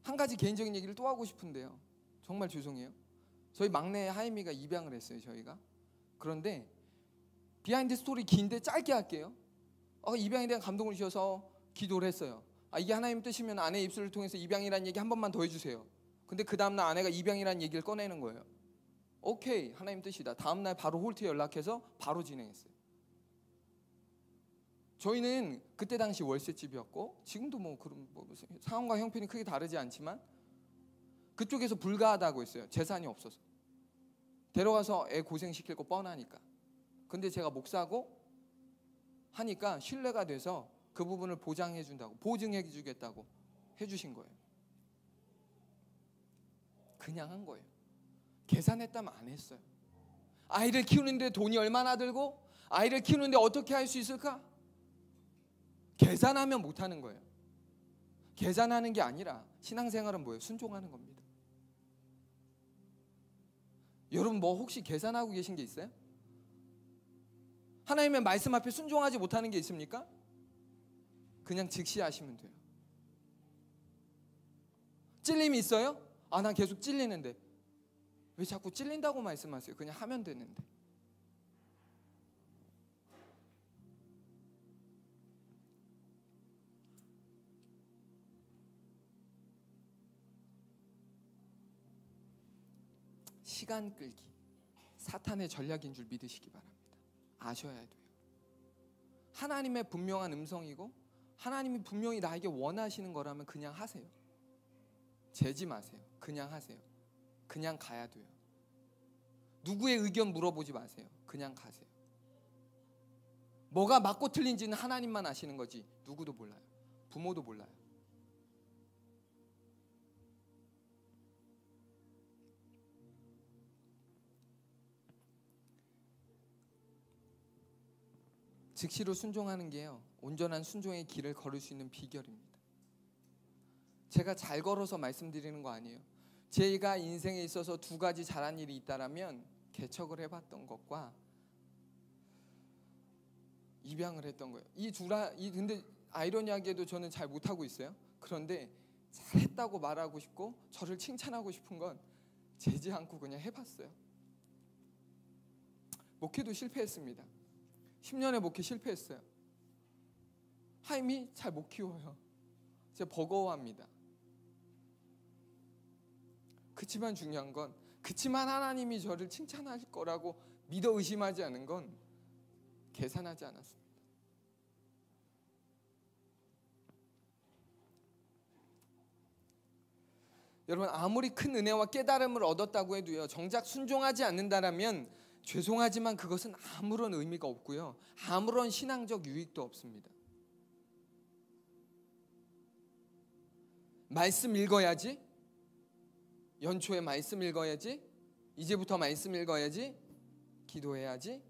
한 가지 개인적인 얘기를 또 하고 싶은데요. 정말 죄송해요. 저희 막내 하임이가 입양을 했어요. 저희가. 그런데 비하인드 스토리 긴데 짧게 할게요. 입양에 대한 감동을 주셔서 기도를 했어요. 이게 하나님 뜻이면 아내 입술을 통해서 입양이라는 얘기 한 번만 더 해주세요. 근데 그 다음날 아내가 입양이라는 얘기를 꺼내는 거예요. 오케이, 하나님 뜻이다. 다음날 바로 홀트에 연락해서 바로 진행했어요. 저희는 그때 당시 월세집이었고, 지금도 그런 상황과 형편이 크게 다르지 않지만, 그쪽에서 불가하다고 했어요. 재산이 없어서. 데려가서 애 고생시킬 거 뻔하니까. 근데 제가 목사고 하니까 신뢰가 돼서 그 부분을 보장해 준다고, 보증해 주겠다고 해주신 거예요. 그냥 한 거예요. 계산했다면 안 했어요. 아이를 키우는데 돈이 얼마나 들고, 아이를 키우는데 어떻게 할 수 있을까? 계산하면 못하는 거예요. 계산하는 게 아니라 신앙생활은 뭐예요? 순종하는 겁니다. 여러분 혹시 계산하고 계신 게 있어요? 하나님의 말씀 앞에 순종하지 못하는 게 있습니까? 그냥 즉시하시면 돼요. 찔림이 있어요? 난 계속 찔리는데. 왜 자꾸 찔린다고 말씀하세요? 그냥 하면 되는데. 시간 끌기, 사탄의 전략인 줄 믿으시기 바랍니다. 아셔야 돼요. 하나님의 분명한 음성이고 하나님이 분명히 나에게 원하시는 거라면 그냥 하세요. 재지 마세요. 그냥 하세요. 그냥 가야 돼요. 누구의 의견 물어보지 마세요. 그냥 가세요. 뭐가 맞고 틀린지는 하나님만 아시는 거지 누구도 몰라요. 부모도 몰라요. 즉시로 순종하는 게요, 온전한 순종의 길을 걸을 수 있는 비결입니다. 제가 잘 걸어서 말씀드리는 거 아니에요. 제가 인생에 있어서 두 가지 잘한 일이 있다라면 개척을 해봤던 것과 입양을 했던 거예요. 근데 아이러니하게도 저는 잘 못하고 있어요. 그런데 잘했다고 말하고 싶고 저를 칭찬하고 싶은 건 재지 않고 그냥 해봤어요. 목회도 실패했습니다. 10년의 목회 실패했어요. 하임이 잘 못 키워요. 제가 버거워합니다. 그치만 중요한 건, 그치만 하나님이 저를 칭찬할 거라고 믿어 의심하지 않은 건 계산하지 않았습니다. 여러분, 아무리 큰 은혜와 깨달음을 얻었다고 해도요, 정작 순종하지 않는다라면 죄송하지만 그것은 아무런 의미가 없고요, 아무런 신앙적 유익도 없습니다. 말씀 읽어야지, 연초에 말씀 읽어야지, 이제부터 말씀 읽어야지, 기도해야지,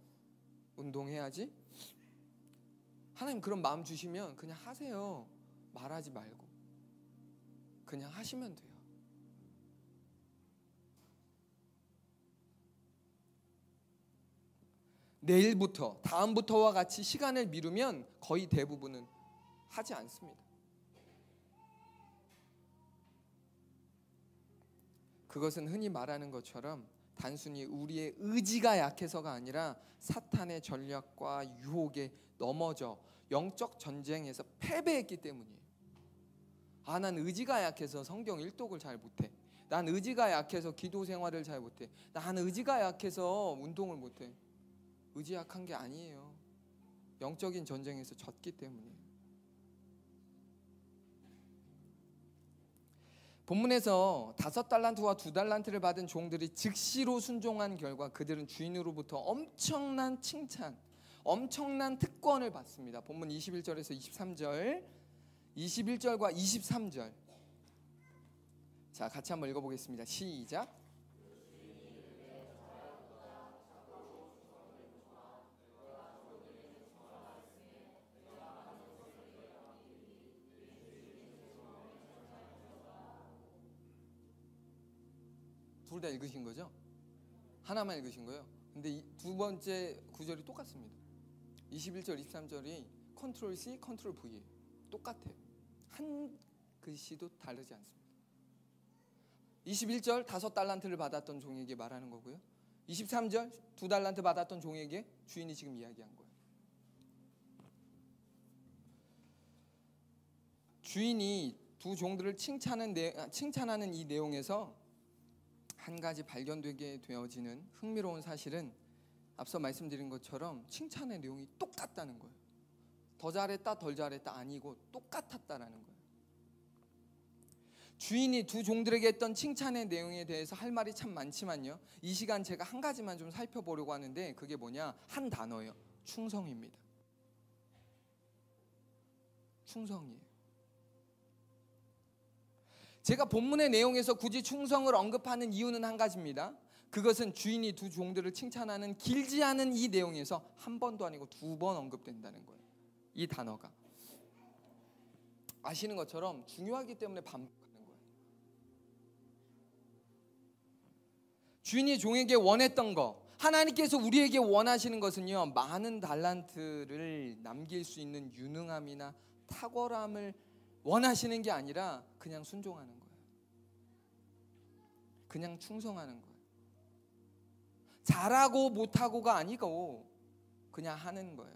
운동해야지. 하나님 그런 마음 주시면 그냥 하세요. 말하지 말고 그냥 하시면 돼요. 내일부터, 다음부터와 같이 시간을 미루면 거의 대부분은 하지 않습니다. 그것은 흔히 말하는 것처럼 단순히 우리의 의지가 약해서가 아니라 사탄의 전략과 유혹에 넘어져 영적 전쟁에서 패배했기 때문이에요. 난 의지가 약해서 성경 일독을 잘 못해. 난 의지가 약해서 기도 생활을 잘 못해. 난 의지가 약해서 운동을 못해. 의지 약한 게 아니에요. 영적인 전쟁에서 졌기 때문이에요. 본문에서 5달란트와 2달란트를 받은 종들이 즉시로 순종한 결과 그들은 주인으로부터 엄청난 칭찬, 엄청난 특권을 받습니다. 본문 21절에서 23절, 21절과 23절. 자, 같이 한번 읽어보겠습니다. 시작. 둘 다 읽으신 거죠? 하나만 읽으신 거예요? 근데 두 번째 구절이 똑같습니다. 21절, 23절이 컨트롤 C, 컨트롤 V예요. 똑같아요. 한 글씨도 다르지 않습니다. 21절 5달란트를 받았던 종에게 말하는 거고요. 23절 2달란트 받았던 종에게 주인이 지금 이야기한 거예요. 주인이 두 종들을 칭찬하는 이 내용에서 한 가지 발견되게 되어지는 흥미로운 사실은 앞서 말씀드린 것처럼 칭찬의 내용이 똑같다는 거예요. 더 잘했다, 덜 잘했다 아니고 똑같았다라는 거예요. 주인이 두 종들에게 했던 칭찬의 내용에 대해서 할 말이 참 많지만요, 이 시간 제가 한 가지만 좀 살펴보려고 하는데 그게 뭐냐? 한 단어예요. 충성입니다. 충성이에요. 제가 본문의 내용에서 굳이 충성을 언급하는 이유는 한 가지입니다. 그것은 주인이 두 종들을 칭찬하는 길지 않은 이 내용에서 한 번도 아니고 2번 언급된다는 거예요. 이 단어가 아시는 것처럼 중요하기 때문에 반복하는 거예요. 주인이 종에게 원했던 거, 하나님께서 우리에게 원하시는 것은요, 많은 달란트를 남길 수 있는 유능함이나 탁월함을 원하시는 게 아니라 그냥 순종하는 거예요. 그냥 충성하는 거예요. 잘하고 못하고가 아니고 그냥 하는 거예요.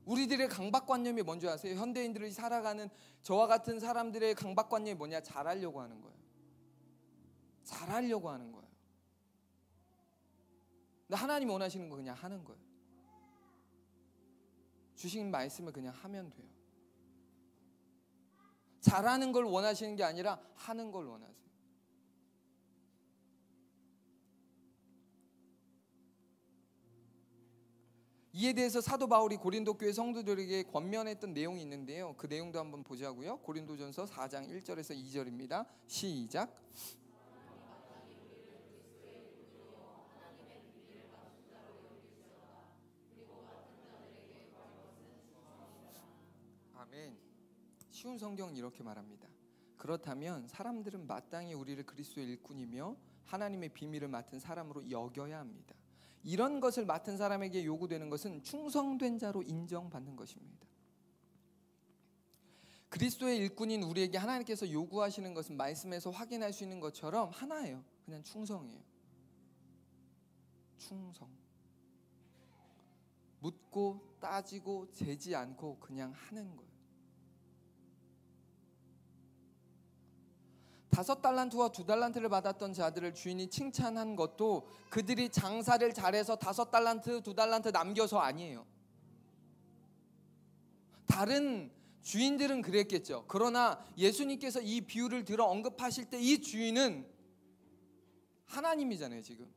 우리들의 강박관념이 뭔지 아세요? 현대인들이 살아가는 저와 같은 사람들의 강박관념이 뭐냐? 잘하려고 하는 거예요. 잘하려고 하는 거예요. 근데 하나님 원하시는 거 그냥 하는 거예요. 주신 말씀을 그냥 하면 돼요. 잘하는 걸 원하시는 게 아니라 하는 걸 원하세요. 이에 대해서 사도 바울이 고린도 교회 성도들에게 권면했던 내용이 있는데요. 그 내용도 한번 보자고요. 고린도전서 4장 1절에서 2절입니다. 시작. 아멘. 쉬운 성경은 이렇게 말합니다. 그렇다면 사람들은 마땅히 우리를 그리스도의 일꾼이며 하나님의 비밀을 맡은 사람으로 여겨야 합니다. 이런 것을 맡은 사람에게 요구되는 것은 충성된 자로 인정받는 것입니다. 그리스도의 일꾼인 우리에게 하나님께서 요구하시는 것은 말씀에서 확인할 수 있는 것처럼 하나예요. 그냥 충성이에요. 충성. 묻고 따지고 재지 않고 그냥 하는 거예요. 5달란트와 2달란트를 받았던 자들을 주인이 칭찬한 것도 그들이 장사를 잘해서 5달란트, 2달란트 남겨서 아니에요. 다른 주인들은 그랬겠죠. 그러나 예수님께서 이 비유를 들어 언급하실 때 이 주인은 하나님이잖아요. 지금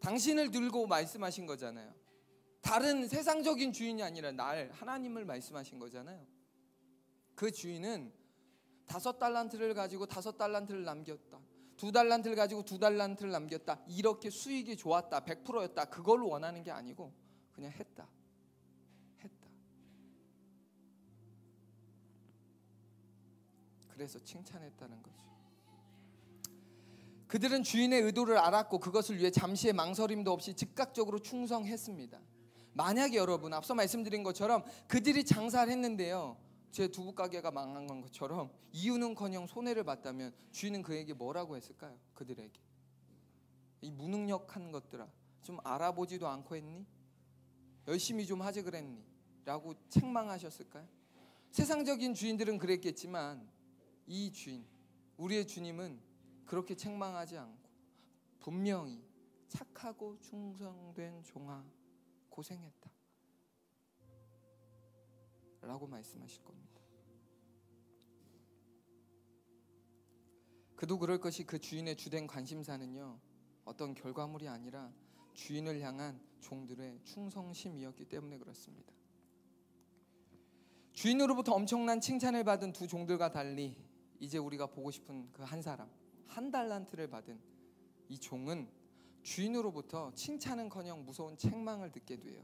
당신을 들고 말씀하신 거잖아요. 다른 세상적인 주인이 아니라 날 하나님을 말씀하신 거잖아요. 그 주인은 5달란트를 가지고 5달란트를 남겼다. 2달란트를 가지고 2달란트를 남겼다. 이렇게 수익이 좋았다. 100%였다. 그걸 원하는 게 아니고 그냥 했다. 그래서 칭찬했다는 거죠. 그들은 주인의 의도를 알았고 그것을 위해 잠시의 망설임도 없이 즉각적으로 충성했습니다. 만약에 여러분 앞서 말씀드린 것처럼 그들이 장사를 했는데요. 제 두부 가게가 망한 것처럼 이유는커녕 손해를 봤다면 주인은 그에게 뭐라고 했을까요? 그들에게 이 무능력한 것들아 좀 알아보지도 않고 했니? 열심히 좀 하지 그랬니? 라고 책망하셨을까요? 세상적인 주인들은 그랬겠지만 이 주인, 우리의 주님은 그렇게 책망하지 않고 분명히 착하고 충성된 종아 고생했다 라고 말씀하실 겁니다. 그도 그럴 것이 그 주인의 주된 관심사는요 어떤 결과물이 아니라 주인을 향한 종들의 충성심이었기 때문에 그렇습니다. 주인으로부터 엄청난 칭찬을 받은 두 종들과 달리 이제 우리가 보고 싶은 그 한 사람, 1달란트를 받은 이 종은 주인으로부터 칭찬은커녕 무서운 책망을 듣게 돼요.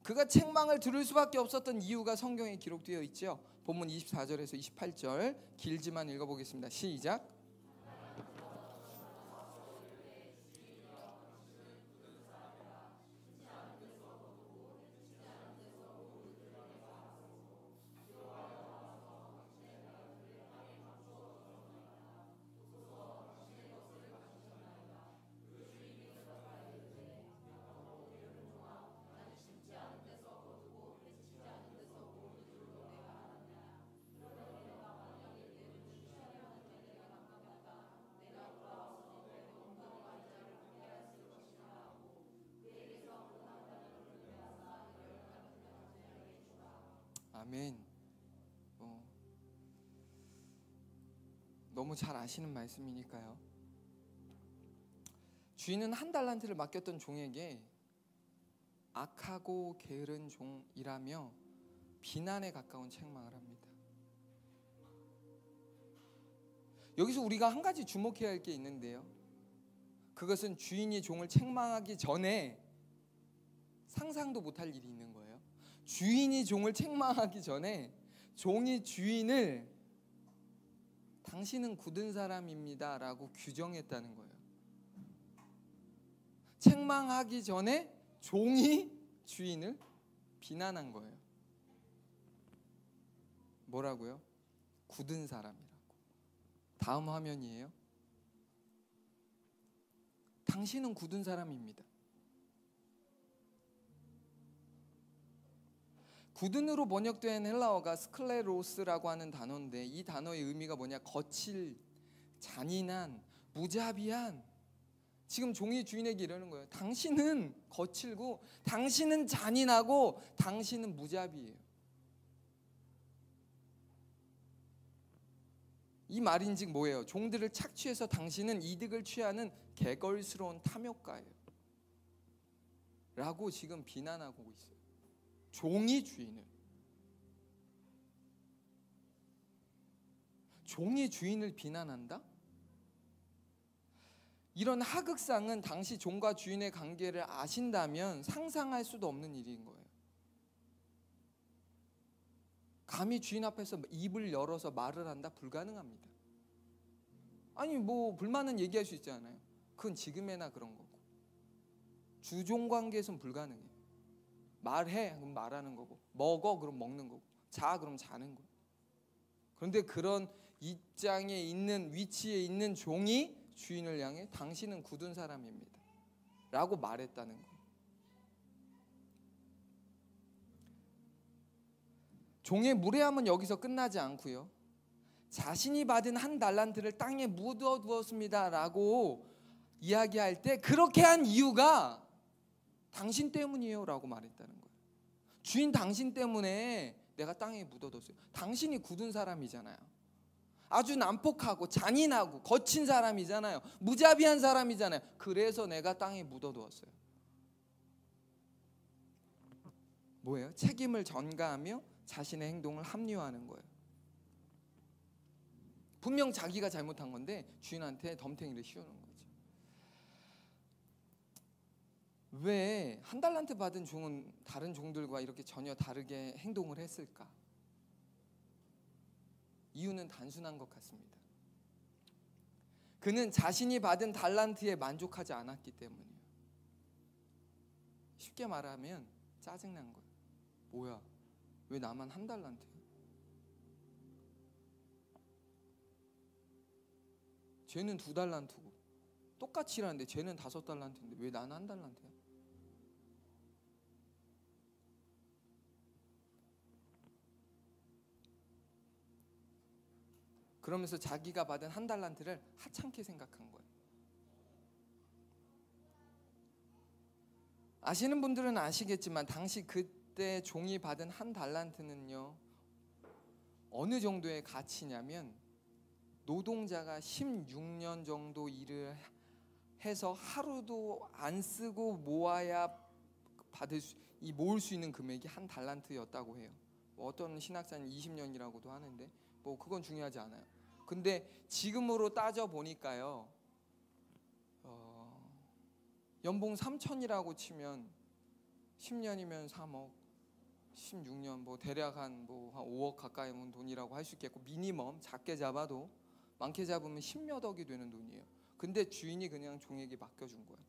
그가 책망을 들을 수밖에 없었던 이유가 성경에 기록되어 있죠. 본문 24절에서 28절 길지만 읽어보겠습니다. 시작. 아멘. 너무 잘 아시는 말씀이니까요. 주인은 1달란트를 맡겼던 종에게 악하고 게으른 종이라며 비난에 가까운 책망을 합니다. 여기서 우리가 한 가지 주목해야 할 게 있는데요. 그것은 주인이 종을 책망하기 전에 상상도 못할 일이 있는 거예요. 주인이 종을 책망하기 전에 종이 주인을 당신은 굳은 사람입니다 라고 규정했다는 거예요. 책망하기 전에 종이 주인을 비난한 거예요. 뭐라고요? 굳은 사람이라고. 다음 화면이에요. 당신은 굳은 사람입니다. 굳은으로 번역된 헬라어가 스클레로스라고 하는 단어인데 이 단어의 의미가 뭐냐? 거칠, 잔인한, 무자비한. 지금 종이 주인에게 이러는 거예요. 당신은 거칠고 당신은 잔인하고 당신은 무자비해요. 이 말인즉 뭐예요? 종들을 착취해서 당신은 이득을 취하는 개걸스러운 탐욕가예요. 라고 지금 비난하고 있어요. 종이 주인을. 종이 주인을 비난한다? 이런 하극상은 당시 종과 주인의 관계를 아신다면 상상할 수도 없는 일인 거예요. 감히 주인 앞에서 입을 열어서 말을 한다? 불가능합니다. 아니 뭐 불만은 얘기할 수 있잖아요. 그건 지금에나 그런 거고, 주종 관계에서는 불가능해요. 말해 그럼 말하는 거고, 먹어 그럼 먹는 거고, 자 그럼 자는 거예요. 그런데 그런 입장에 있는, 위치에 있는 종이 주인을 향해 당신은 굳은 사람입니다 라고 말했다는 거예요. 종의 무례함은 여기서 끝나지 않고요, 자신이 받은 한 달란트를 땅에 묻어두었습니다 라고 이야기할 때 그렇게 한 이유가 당신 때문이에요 라고 말했다는 거예요. 주인 당신 때문에 내가 땅에 묻어뒀어요. 당신이 굳은 사람이잖아요. 아주 난폭하고 잔인하고 거친 사람이잖아요. 무자비한 사람이잖아요. 그래서 내가 땅에 묻어두었어요. 뭐예요? 책임을 전가하며 자신의 행동을 합리화하는 거예요. 분명 자기가 잘못한 건데 주인한테 덤탱이를 씌우는 거죠. 왜 한 달란트 받은 종은 다른 종들과 이렇게 전혀 다르게 행동을 했을까? 이유는 단순한 것 같습니다. 그는 자신이 받은 달란트에 만족하지 않았기 때문이에요. 쉽게 말하면 짜증난 거예요. 뭐야? 왜 나만 한 달란트야? 쟤는 2달란트고 똑같이 일하는데 쟤는 5달란트인데 왜 나는 1달란트야? 그러면서 자기가 받은 1달란트를 하찮게 생각한 거예요. 아시는 분들은 아시겠지만 당시 그때 종이 받은 1달란트는요 어느 정도의 가치냐면, 노동자가 16년 정도 일을 해서 하루도 안 쓰고 모아야 모을 수 있는 금액이 1달란트였다고 해요. 뭐 어떤 신학자는 20년이라고도 하는데 뭐 그건 중요하지 않아요. 근데 지금으로 따져 보니까요, 연봉 3천이라고 치면 10년이면 3억, 16년 뭐 대략 한 5억 가까이 온 돈이라고 할 수 있겠고, 미니멈 작게 잡아도 많게 잡으면 10몇 억이 되는 돈이에요. 근데 주인이 그냥 종에게 맡겨준 거예요.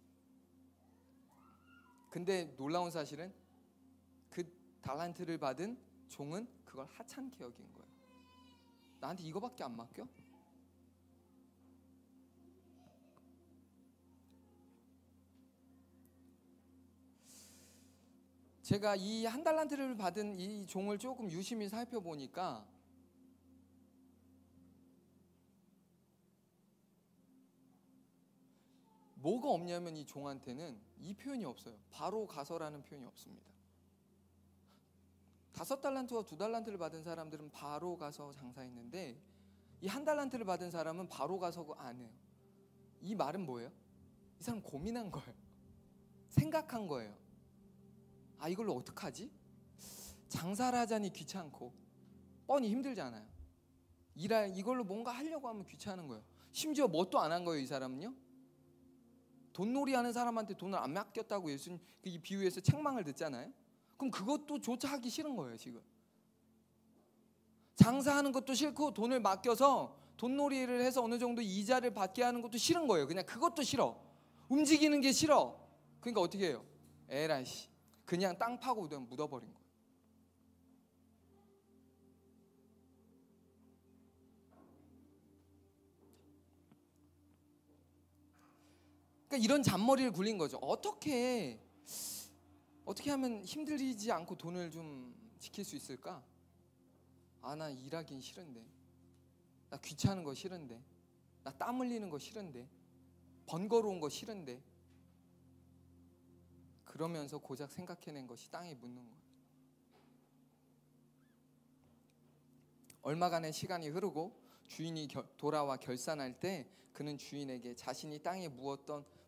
근데 놀라운 사실은 그 달란트를 받은 종은 그걸 하찮게 여긴 거예요. 나한테 이거밖에 안 맡겨? 제가 이 1달란트를 받은 이 종을 조금 유심히 살펴보니까 뭐가 없냐면 이 종한테는 이 표현이 없어요. 바로 가서라는 표현이 없습니다. 5달란트와 2달란트를 받은 사람들은 바로 가서 장사했는데, 이 1달란트를 받은 사람은 바로 가서 안 해요. 이 말은 뭐예요? 이 사람 고민한 거예요. 생각한 거예요. 아, 이걸로 어떡하지? 장사를 하자니 귀찮고 뻔히 힘들잖아요. 이걸로 뭔가 하려고 하면 귀찮은 거예요. 심지어 뭣도 안 한 거예요. 이 사람은요, 돈놀이 하는 사람한테 돈을 안 맡겼다고 예수님 이 비유에서 책망을 듣잖아요. 그럼 그것도 조차 하기 싫은 거예요. 지금 장사하는 것도 싫고 돈을 맡겨서 돈놀이를 해서 어느 정도 이자를 받게 하는 것도 싫은 거예요. 그냥 그것도 싫어. 움직이는 게 싫어. 그러니까 어떻게 해요? 에라이씨, 그냥 땅 파고 묻어버린 거예요. 그러니까 이런 잔머리를 굴린 거죠. 어떻게 하면 힘들이지 않고 돈을 좀 지킬 수 있을까? 아, 나 일하긴 싫은데, 나 귀찮은 거 싫은데, 나 땀 흘리는 거 싫은데, 번거로운 거 싫은데, 그러면서 고작 생각해낸 것이 땅에 묻는 거예요. 얼마간의 시간이 흐르고 주인이 돌아와 결산할 때 그는 주인에게 자신이 땅에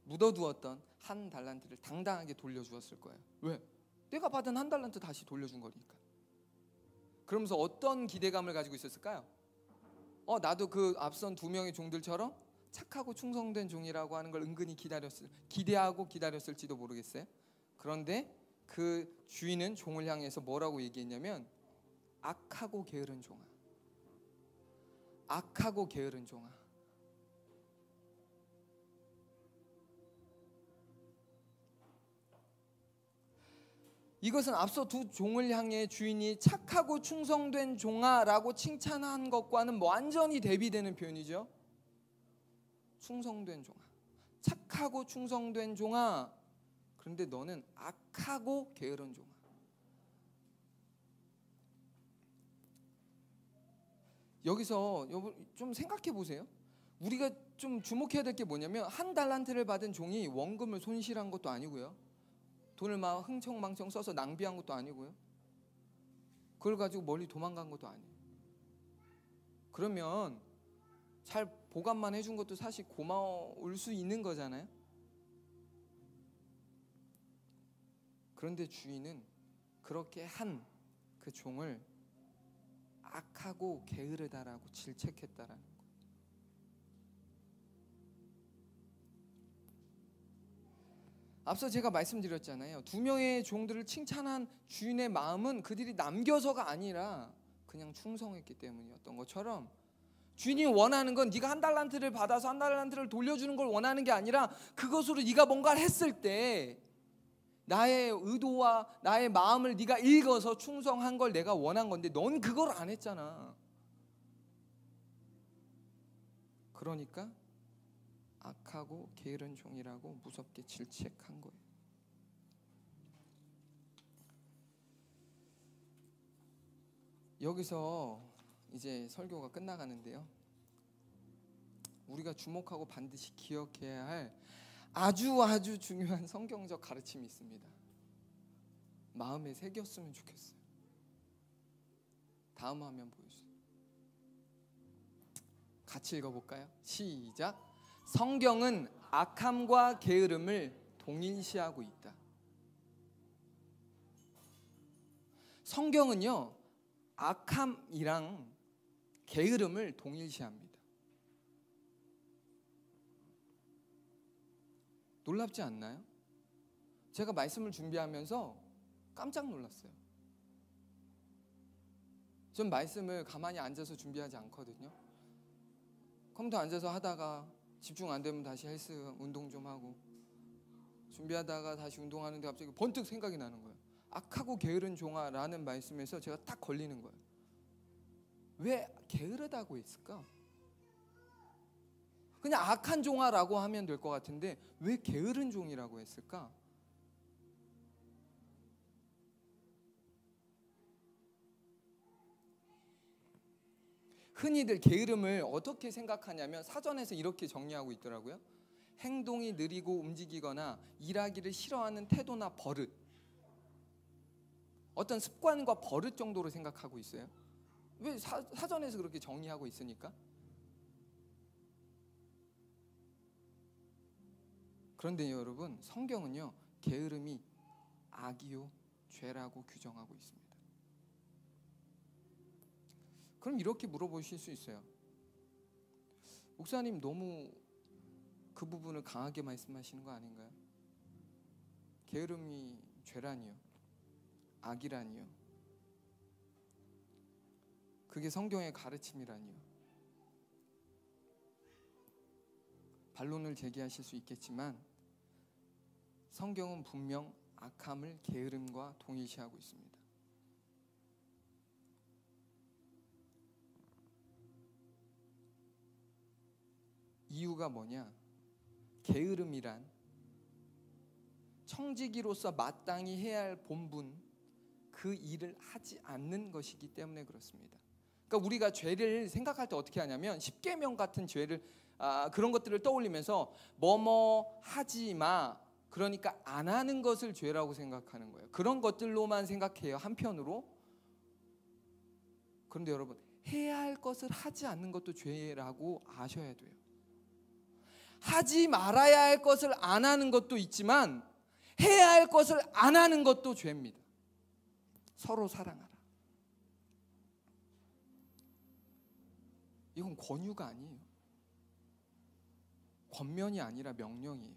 묻어두었던 한 달란트를 당당하게 돌려주었을 거예요. 왜? 내가 받은 한 달란트 다시 돌려준 거니까. 그러면서 어떤 기대감을 가지고 있었을까요? 나도 그 앞선 두 명의 종들처럼 착하고 충성된 종이라고 하는 걸 은근히 기대하고 기다렸을지도 모르겠어요. 그런데 그 주인은 종을 향해서 뭐라고 얘기했냐면, 악하고 게으른 종아, 악하고 게으른 종아. 이것은 앞서 두 종을 향해 주인이 착하고 충성된 종아라고 칭찬한 것과는 완전히 대비되는 표현이죠. 충성된 종아, 착하고 충성된 종아, 그런데 너는 악하고 게으른 종아. 여기서 좀 생각해 보세요. 우리가 좀 주목해야 될 게 뭐냐면, 한 달란트를 받은 종이 원금을 손실한 것도 아니고요, 돈을 막 흥청망청 써서 낭비한 것도 아니고요, 그걸 가지고 멀리 도망간 것도 아니에요. 그러면 잘 보관만 해준 것도 사실 고마울 수 있는 거잖아요. 그런데 주인은 그렇게 한 그 종을 악하고 게으르다라고 질책했다라는 거예요. 앞서 제가 말씀드렸잖아요. 두 명의 종들을 칭찬한 주인의 마음은 그들이 남겨서가 아니라 그냥 충성했기 때문이었던 것처럼, 주인이 원하는 건 네가 한 달란트를 받아서 한 달란트를 돌려주는 걸 원하는 게 아니라, 그것으로 네가 뭔가를 했을 때 나의 의도와 나의 마음을 네가 읽어서 충성한 걸 내가 원한 건데, 넌 그걸 안 했잖아. 그러니까 악하고 게으른 종이라고 무섭게 질책한 거예요. 여기서 이제 설교가 끝나가는데요, 우리가 주목하고 반드시 기억해야 할 아주 중요한 성경적 가르침이 있습니다. 마음에 새겼으면 좋겠어요. 다음 화면 보여주세요. 같이 읽어볼까요? 시작. 성경은 악함과 게으름을 동일시하고 있다. 성경은요, 악함이랑 게으름을 동일시합니다. 놀랍지 않나요? 제가 말씀을 준비하면서 깜짝 놀랐어요. 전 말씀을 가만히 앉아서 준비하지 않거든요. 컴퓨터 앉아서 하다가 집중 안 되면 다시 헬스 운동 좀 하고, 준비하다가 다시 운동하는데 갑자기 번뜩 생각이 나는 거예요. 악하고 게으른 종아라는 말씀에서 제가 딱 걸리는 거예요. 왜 게으르다고 했을까? 그냥 악한 종아라고 하면 될 것 같은데 왜 게으른 종이라고 했을까? 흔히들 게으름을 어떻게 생각하냐면, 사전에서 이렇게 정리하고 있더라고요. 행동이 느리고 움직이거나 일하기를 싫어하는 태도나 버릇, 어떤 습관과 버릇 정도로 생각하고 있어요. 왜 사전에서 그렇게 정리하고 있으니까. 그런데 여러분, 성경은요, 게으름이 악이요 죄라고 규정하고 있습니다. 그럼 이렇게 물어보실 수 있어요. 목사님, 너무 그 부분을 강하게 말씀하시는 거 아닌가요? 게으름이 죄라니요, 악이라니요, 그게 성경의 가르침이라니요. 반론을 제기하실 수 있겠지만 성경은 분명 악함을 게으름과 동일시하고 있습니다. 이유가 뭐냐? 게으름이란 청지기로서 마땅히 해야 할 본분, 그 일을 하지 않는 것이기 때문에 그렇습니다. 그러니까 우리가 죄를 생각할 때 어떻게 하냐면, 십계명 같은 죄를 그런 것들을 떠올리면서 뭐뭐 하지 마, 그러니까 안 하는 것을 죄라고 생각하는 거예요. 그런 것들로만 생각해요, 한편으로. 그런데 여러분, 해야 할 것을 하지 않는 것도 죄라고 아셔야 돼요. 하지 말아야 할 것을 안 하는 것도 있지만 해야 할 것을 안 하는 것도 죄입니다. 서로 사랑하라. 이건 권유가 아니에요. 권면이 아니라 명령이에요.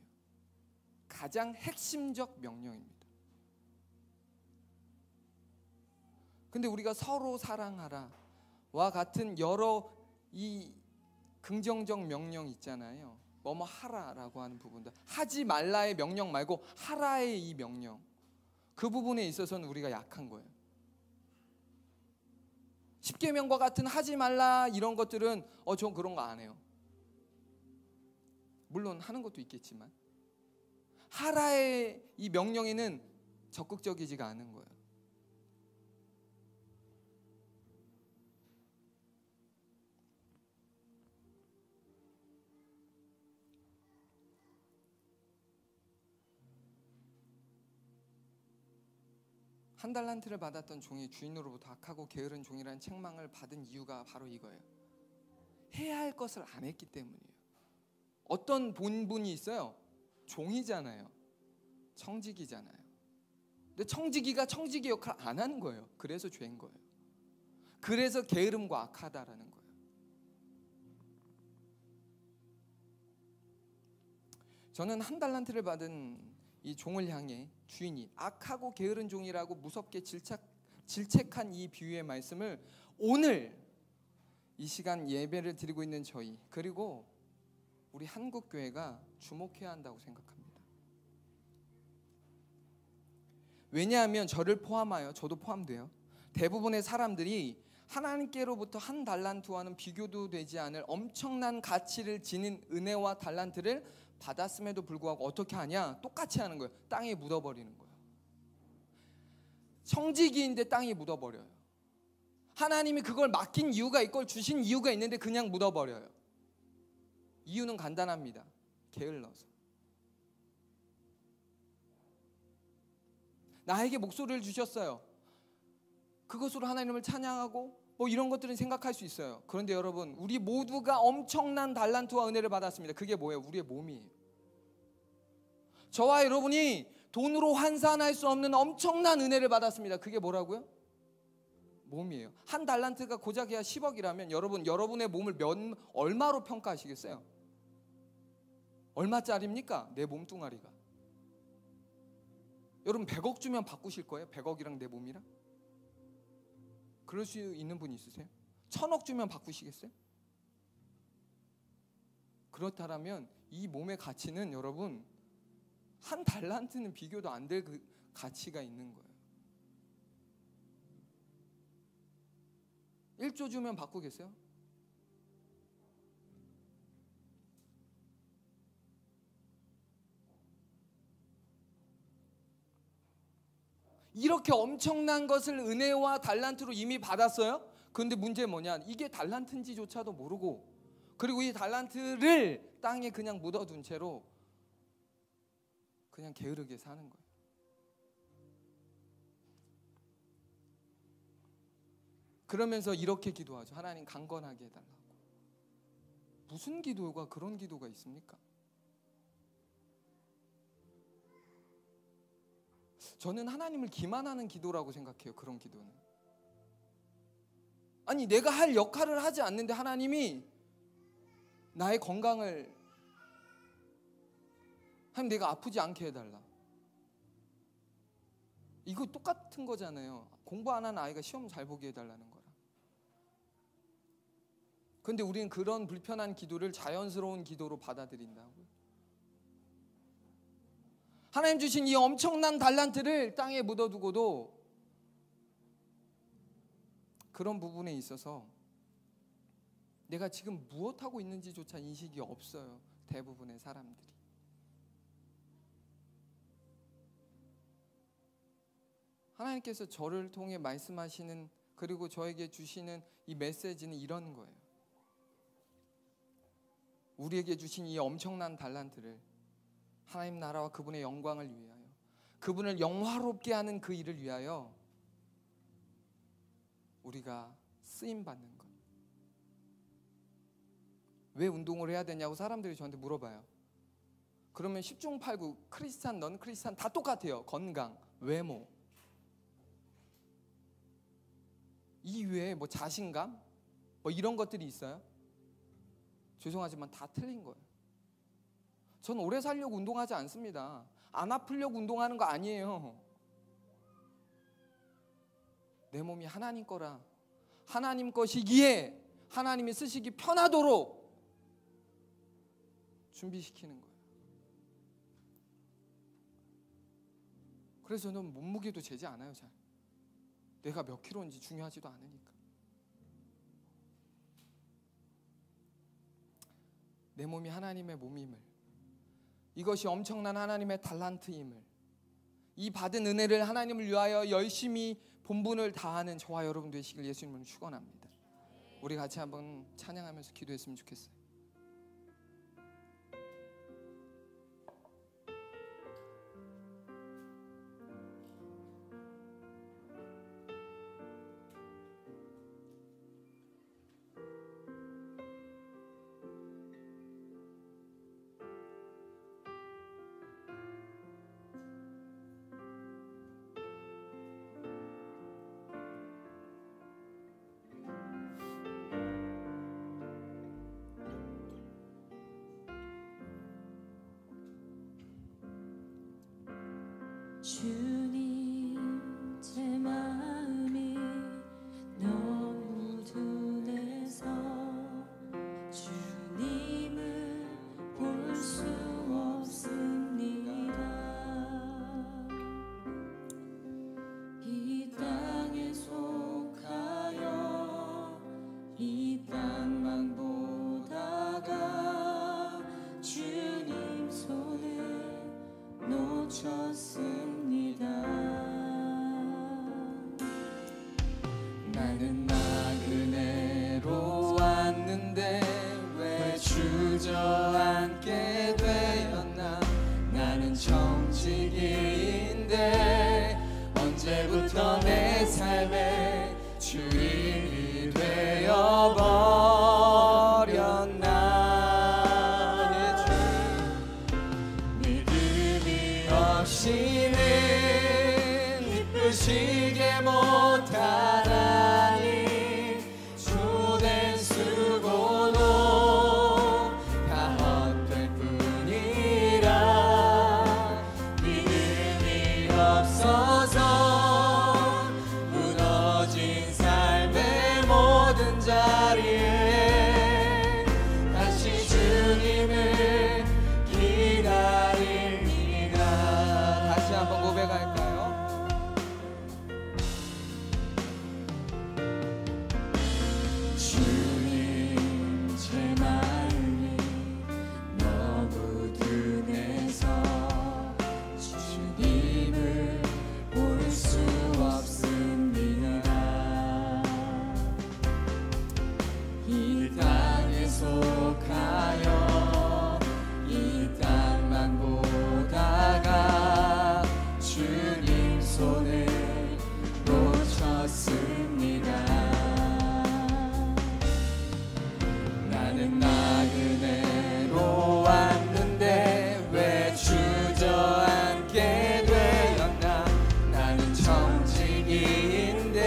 가장 핵심적 명령입니다. 근데 우리가 서로 사랑하라와 같은 여러 이 긍정적 명령 있잖아요. 뭐뭐 하라라고 하는 부분들, 하지 말라의 명령 말고 하라의 이 명령, 그 부분에 있어서는 우리가 약한 거예요. 십계명과 같은 하지 말라 이런 것들은 전 그런 거 안 해요. 물론 하는 것도 있겠지만 하라의 이 명령에는 적극적이지가 않은 거예요. 한 달란트를 받았던 종이 주인으로부터 악하고 게으른 종이라는 책망을 받은 이유가 바로 이거예요. 해야 할 것을 안 했기 때문이에요. 어떤 본분이 있어요? 종이잖아요. 청지기잖아요. 근데 청지기가 청지기 역할을 안 하는 거예요. 그래서 죄인 거예요. 그래서 게으름과 악하다라는 거예요. 저는 한 달란트를 받은 이 종을 향해 주인이 악하고 게으른 종이라고 무섭게 질책한 이 비유의 말씀을 오늘 이 시간 예배를 드리고 있는 저희, 그리고 우리 한국교회가 주목해야 한다고 생각합니다. 왜냐하면 저를 포함하여 저도 포함돼요. 대부분의 사람들이 하나님께로부터 한 달란트와는 비교도 되지 않을 엄청난 가치를 지닌 은혜와 달란트를 받았음에도 불구하고 어떻게 하냐? 똑같이 하는 거예요. 땅에 묻어버리는 거예요. 청지기인데 땅에 묻어버려요. 하나님이 그걸 맡긴 이유가 있고 주신 이유가 있는데 그냥 묻어버려요. 이유는 간단합니다. 게을러서. 나에게 목소리를 주셨어요. 그것으로 하나님을 찬양하고 이런 것들은 생각할 수 있어요. 그런데 여러분, 우리 모두가 엄청난 달란트와 은혜를 받았습니다. 그게 뭐예요? 우리의 몸이에요. 저와 여러분이 돈으로 환산할 수 없는 엄청난 은혜를 받았습니다. 그게 뭐라고요? 몸이에요. 한 달란트가 고작해야 10억이라면 여러분의 몸을 얼마로 평가하시겠어요? 얼마짜리입니까? 내 몸뚱아리가. 여러분 100억 주면 바꾸실 거예요? 100억이랑 내 몸이랑? 그럴 수 있는 분 있으세요? 1000억 주면 바꾸시겠어요? 그렇다면 이 몸의 가치는 여러분 한 달란트는 비교도 안 될 그 가치가 있는 거예요. 1조 주면 바꾸겠어요? 이렇게 엄청난 것을 은혜와 달란트로 이미 받았어요. 그런데 문제 뭐냐? 이게 달란트인지조차도 모르고, 그리고 이 달란트를 땅에 그냥 묻어둔 채로 그냥 게으르게 사는 거예요. 그러면서 이렇게 기도하죠. 하나님 강건하게 해달라고. 무슨 기도가 그런 기도가 있습니까? 저는 하나님을 기만하는 기도라고 생각해요. 그런 기도는. 아니 내가 할 역할을 하지 않는데 하나님이 나의 건강을, 하나님 내가 아프지 않게 해달라. 이거 똑같은 거잖아요. 공부 안 하는 아이가 시험 잘 보게 해달라는 거라. 그런데 우리는 그런 불편한 기도를 자연스러운 기도로 받아들인다고요. 하나님 주신 이 엄청난 달란트를 땅에 묻어두고도 그런 부분에 있어서 내가 지금 무엇하고 있는지조차 인식이 없어요. 대부분의 사람들이. 하나님께서 저를 통해 말씀하시는, 그리고 저에게 주시는 이 메시지는 이런 거예요. 우리에게 주신 이 엄청난 달란트를 하나님 나라와 그분의 영광을 위하여, 그분을 영화롭게 하는 그 일을 위하여 우리가 쓰임받는 것. 왜 운동을 해야 되냐고 사람들이 저한테 물어봐요. 그러면 10중 8구 크리스찬, 넌 크리스찬 다 똑같아요. 건강, 외모. 이 외에 뭐 자신감? 뭐 이런 것들이 있어요? 죄송하지만 다 틀린 거예요. 전 오래 살려고 운동하지 않습니다. 안 아프려고 운동하는 거 아니에요. 내 몸이 하나님 거라, 하나님 것이기에 하나님이 쓰시기 편하도록 준비시키는 거예요. 그래서 저는 몸무게도 재지 않아요. 잘 내가 몇 킬로인지 중요하지도 않으니까. 내 몸이 하나님의 몸임을, 이것이 엄청난 하나님의 달란트임을, 이 받은 은혜를 하나님을 위하여 열심히 본분을 다하는 저와 여러분 되시길 예수님을 축원합니다. 우리 같이 한번 찬양하면서 기도했으면 좋겠어요. 주님, 제 마음이 너무 둔해서 주님을 볼 수 없습니다. 이 땅에 속하여 이 땅만 보다가 주님 손을 놓쳤습니다. 나는 나그네로 왔는데 왜 주저앉게 되었나. 나는 청지기인데 언제부터 내 삶의 주인이 되어버렸나. 믿음이 없이는 이쁘시게 못하나니 주된 수고도 다 헛될 뿐이라. 믿음이 없어서 무너진 삶의 모든 자리에 다시 주님을 기다립니다. 다시 한번 고백할까요? 주님, 제 마음이 너무 둔해서 주님을 볼 수 없습니다. 이 땅에 속하여 이 땅만 보다가 주님 손을 놓쳤습니다. 나는 나그네로 왔는데 왜 주저앉게 되었나. 나는 청지기인데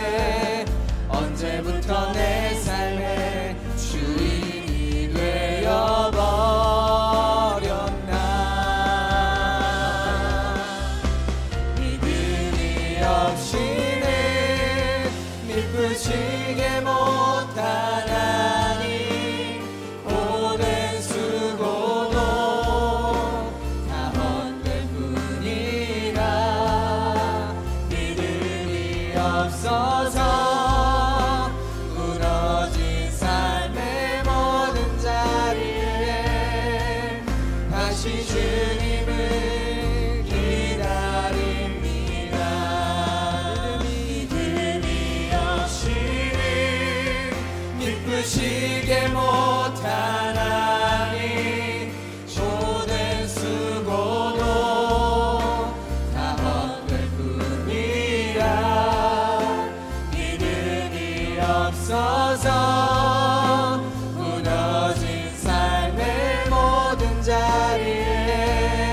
언제부터 내 삶의 주인이 되어버렸나. 믿음이 없이는 미쁘시게 못하나니 오랜 수고도 다 헛될 뿐이라. 믿음이 없어서 무너진 삶의 모든 자리에 다시 주님을 기다립니다. 믿음이 없이는 기쁘시게 못하나니 주된 수고도 다 헛될 뿐이라. 믿음이 없어서 무너진 삶의 모든 자리에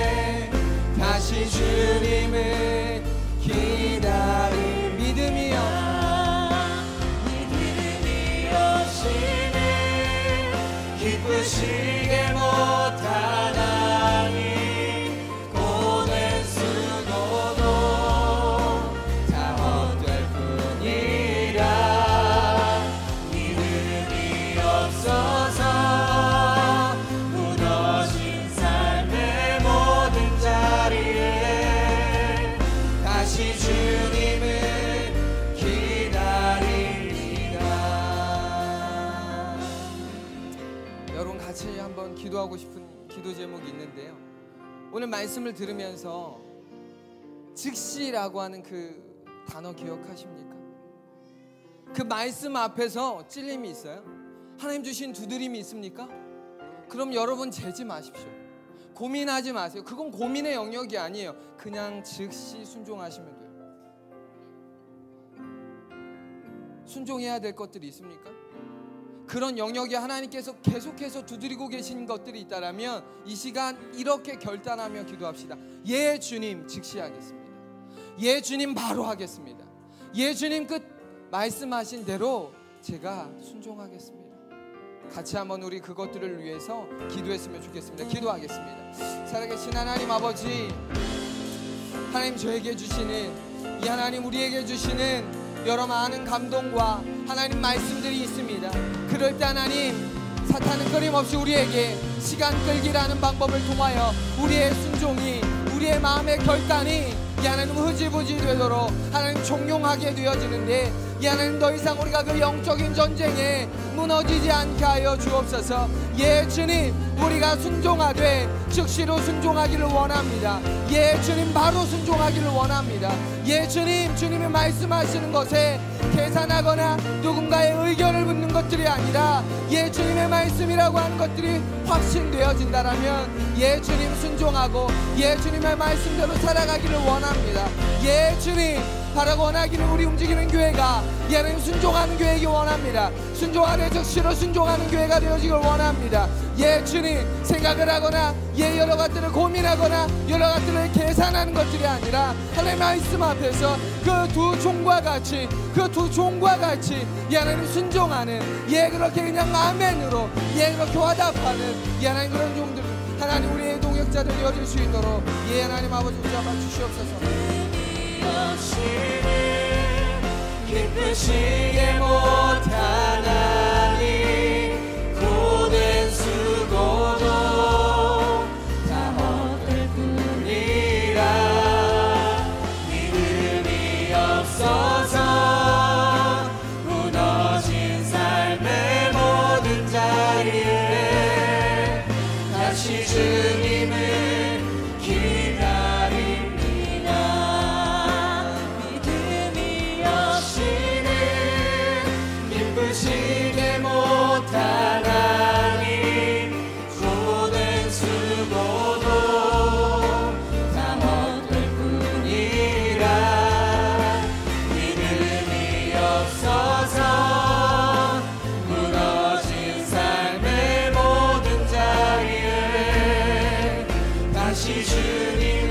있는데요. 오늘 말씀을 들으면서 즉시라고 하는 그 단어 기억하십니까? 그 말씀 앞에서 찔림이 있어요? 하나님 주신 두드림이 있습니까? 그럼 여러분 재지 마십시오. 고민하지 마세요. 그건 고민의 영역이 아니에요. 그냥 즉시 순종하시면 돼요. 순종해야 될 것들이 있습니까? 그런 영역에 하나님께서 계속해서 두드리고 계신 것들이 있다면 이 시간 이렇게 결단하며 기도합시다. 예 주님, 즉시 하겠습니다. 예 주님, 바로 하겠습니다. 예 주님, 그 말씀하신 대로 제가 순종하겠습니다. 같이 한번 우리 그것들을 위해서 기도했으면 좋겠습니다. 기도하겠습니다. 살아계신 하나님 아버지, 하나님 저에게 주시는 이 하나님 우리에게 주시는 여러 많은 감동과 하나님 말씀들이 있습니다. 그럴 때 하나님, 사탄은 끊임없이 우리에게 시간 끌기라는 방법을 통하여 우리의 순종이, 우리의 마음의 결단이 이 하나님 흐지부지 되도록 하나님 종용하게 되어지는데, 이 하나님 더 이상 우리가 그 영적인 전쟁에 무너지지 않게 하여 주옵소서. 예 주님, 우리가 순종하되 즉시로 순종하기를 원합니다. 예 주님, 바로 순종하기를 원합니다. 예 주님, 주님이 말씀하시는 것에 계산하거나 누군가의 의견을 묻는 것들이 아니라 예 주님의 말씀이라고 하는 것들이 확신되어진다라면 예 주님 순종하고 예 주님의 말씀대로 살아가기를 원합니다. 예 주님, 바라고 원하기를 우리 움직이는 교회가 예 하나님 순종하는 교회이기 원합니다. 순종하되 즉시로 순종하는 교회가 되어지길 원합니다. 예 주님, 생각을 하거나 예 여러 가지를 고민하거나 여러 가지를 계산하는 것들이 아니라 하나님의 말씀 앞에서 그 두 종과 같이 예 하나님 순종하는 예 그렇게 그냥 아멘으로 예 그렇게 화답하는 예 하나님 그런 종들 하나님 우리의 동역자들 되어질 수 있도록 예 하나님 아버지 붙잡아 주시옵소서. 기쁘시게 못하나니 고된 수고도 다 헛될 뿐이라 믿음이 없어서 무너진 삶의 모든 자리에 다시 주님을 기쁘시게 못하나니 고된 수고도 다 헛될 뿐이라 믿음이 없어서 무너진 삶의 모든 자리에 다시 주님을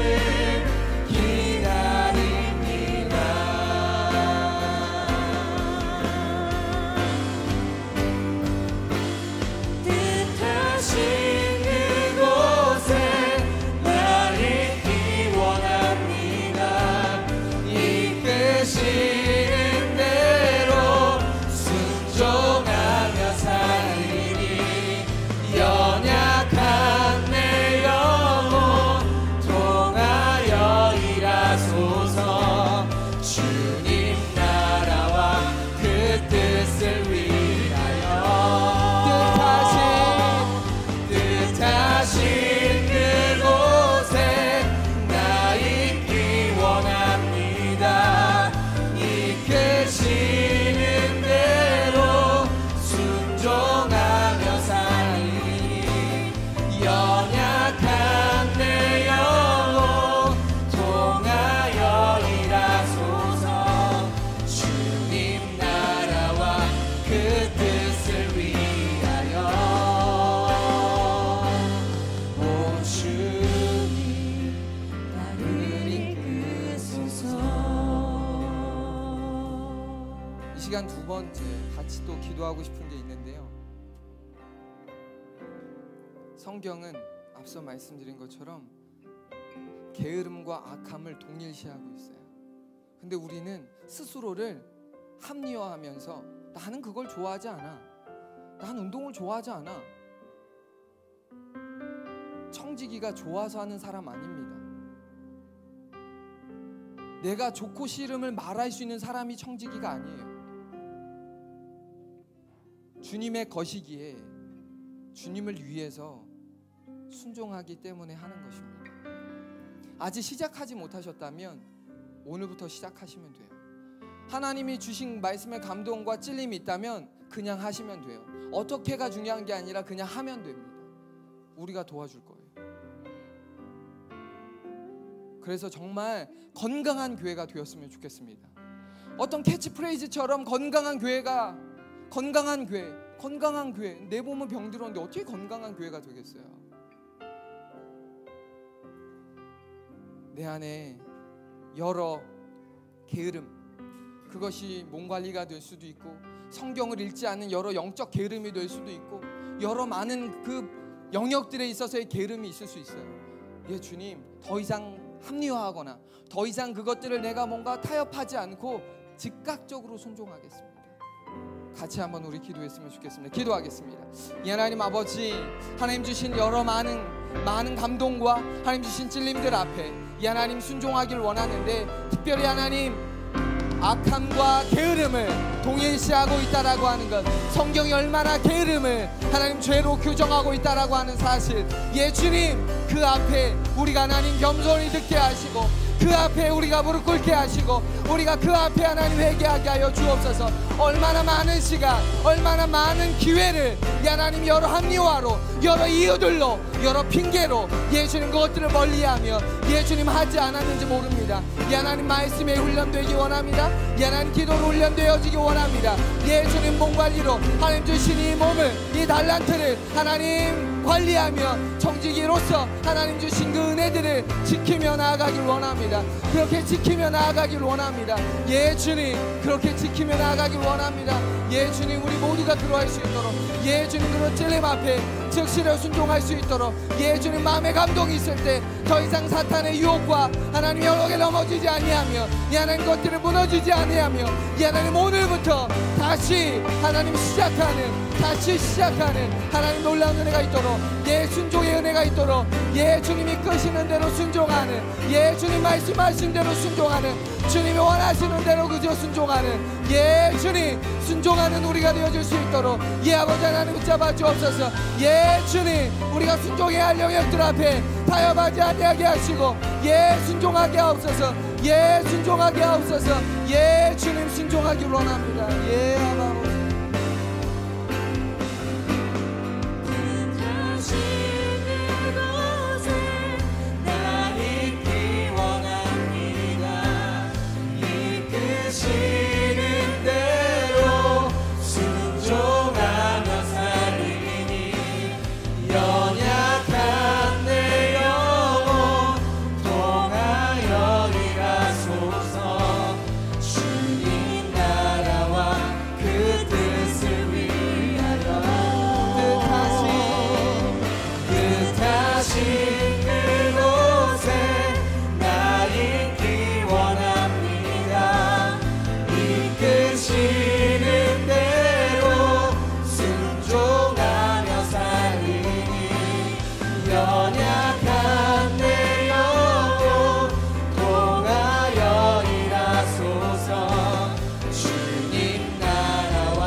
시간 두 번째 같이 또 기도하고 싶은 게 있는데요. 성경은 앞서 말씀드린 것처럼 게으름과 악함을 동일시하고 있어요. 근데 우리는 스스로를 합리화하면서 나는 그걸 좋아하지 않아, 난 운동을 좋아하지 않아, 청지기가 좋아서 하는 사람 아닙니다. 내가 좋고 싫음을 말할 수 있는 사람이 청지기가 아니에요. 주님의 것이기에 주님을 위해서 순종하기 때문에 하는 것입니다. 아직 시작하지 못하셨다면 오늘부터 시작하시면 돼요. 하나님이 주신 말씀의 감동과 찔림이 있다면 그냥 하시면 돼요. 어떻게가 중요한 게 아니라 그냥 하면 됩니다. 우리가 도와줄 거예요. 그래서 정말 건강한 교회가 되었으면 좋겠습니다. 어떤 캐치프레이즈처럼 건강한 교회, 내 몸은 병들었는데 어떻게 건강한 교회가 되겠어요? 내 안에 여러 게으름, 그것이 몸 관리가 될 수도 있고 성경을 읽지 않는 여러 영적 게으름이 될 수도 있고 여러 많은 그 영역들에 있어서의 게으름이 있을 수 있어요. 예, 주님, 더 이상 합리화하거나 더 이상 그것들을 내가 뭔가 타협하지 않고 즉각적으로 순종하겠습니다. 같이 한번 우리 기도했으면 좋겠습니다. 기도하겠습니다. 이 하나님 아버지, 하나님 주신 여러 많은 감동과 하나님 주신 찔림들 앞에 이 하나님 순종하길 원하는데, 특별히 하나님 악함과 게으름을 동일시하고 있다라고 하는 것, 성경이 얼마나 게으름을 하나님 죄로 규정하고 있다라고 하는 사실, 예 주님, 그 앞에 우리가 하나님 겸손히 듣게 하시고 그 앞에 우리가 무릎 꿇게 하시고 우리가 그 앞에 하나님 회개하게 하여 주옵소서. 얼마나 많은 시간, 얼마나 많은 기회를 이 하나님 여러 합리화로, 여러 이유들로, 여러 핑계로 예수님 그것들을 멀리하며 예수님 하지 않았는지 모릅니다. 이 하나님 말씀에 훈련되기 원합니다. 이 하나님 기도로 훈련되어지기 원합니다. 예수님 몸 관리로 하나님 주신 이 몸을, 이 달란트를 하나님 관리하며 청지기로서 하나님 주신 그 은혜들을 지키며 나아가길 원합니다. 그렇게 지키며 나아가길 원합니다. 예 주님, 그렇게 지키며 나아가길 원합니다. 예 주님, 우리 모두가 그러할 수 있도록, 예 주님, 그런 찔림 앞에 즉시로 순종할 수 있도록, 예 주님, 마음의 감동이 있을 때 더 이상 사탄의 유혹과 하나님 여러에 넘어지지 아니하며 이 하나님 것들을 무너지지 아니하며 이 하나님 오늘부터 다시 하나님 시작하는 하나님 놀라운 은혜가 있도록, 예 순종의 은혜가 있도록, 예 주님이 끄시는 대로 순종하는, 예 주님 말씀하신 대로 순종하는, 주님이 원하시는 대로 그저 순종하는, 예 주님 순종하는 우리가 되어줄 수 있도록 예 아버지 하나님 붙잡아 주옵소서. 예 주님, 우리가 순종해야 할 영역들 앞에 타협하지 아니하게 하시고 예 순종하게 하옵소서. 예 순종하게 하옵소서. 예 주님, 순종하기 원합니다. 예 아버지. 이끄시는 대로 순종하며 살리니 연약한 내 영혼 통하여 일하소서. 주님 나라와 그 뜻을 위하여 뜻하신 그곳에 나 있기 원합니다. 이끄시는 대로 순종하며 살리니 연약한 내 영혼 통하여 일하소서. 주님 나라와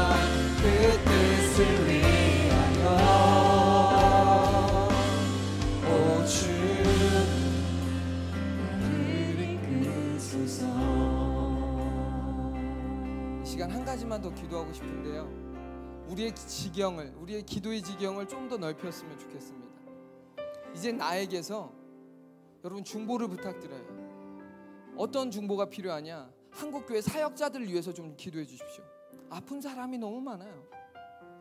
그 뜻을 위하여 오 주 나를 이끄소서. 이 시간 한 가지만 더 기도하고 싶은데요, 우리의 지경을, 우리의 기도의 지경을 좀 더 넓혔으면 좋겠습니다. 이제 나에게서 여러분 중보를 부탁드려요. 어떤 중보가 필요하냐? 한국교회 사역자들을 위해서 좀 기도해 주십시오. 아픈 사람이 너무 많아요.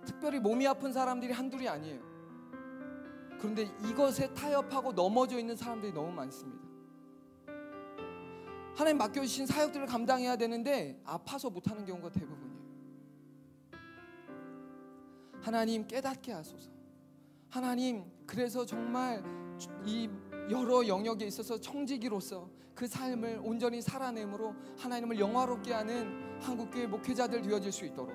특별히 몸이 아픈 사람들이 한둘이 아니에요. 그런데 이것에 타협하고 넘어져 있는 사람들이 너무 많습니다. 하나님 맡겨주신 사역들을 감당해야 되는데 아파서 못하는 경우가 대부분이에요. 하나님 깨닫게 하소서. 하나님, 그래서 정말 이 여러 영역에 있어서 청지기로서 그 삶을 온전히 살아내므로 하나님을 영화롭게 하는 한국교회 목회자들 되어질 수 있도록.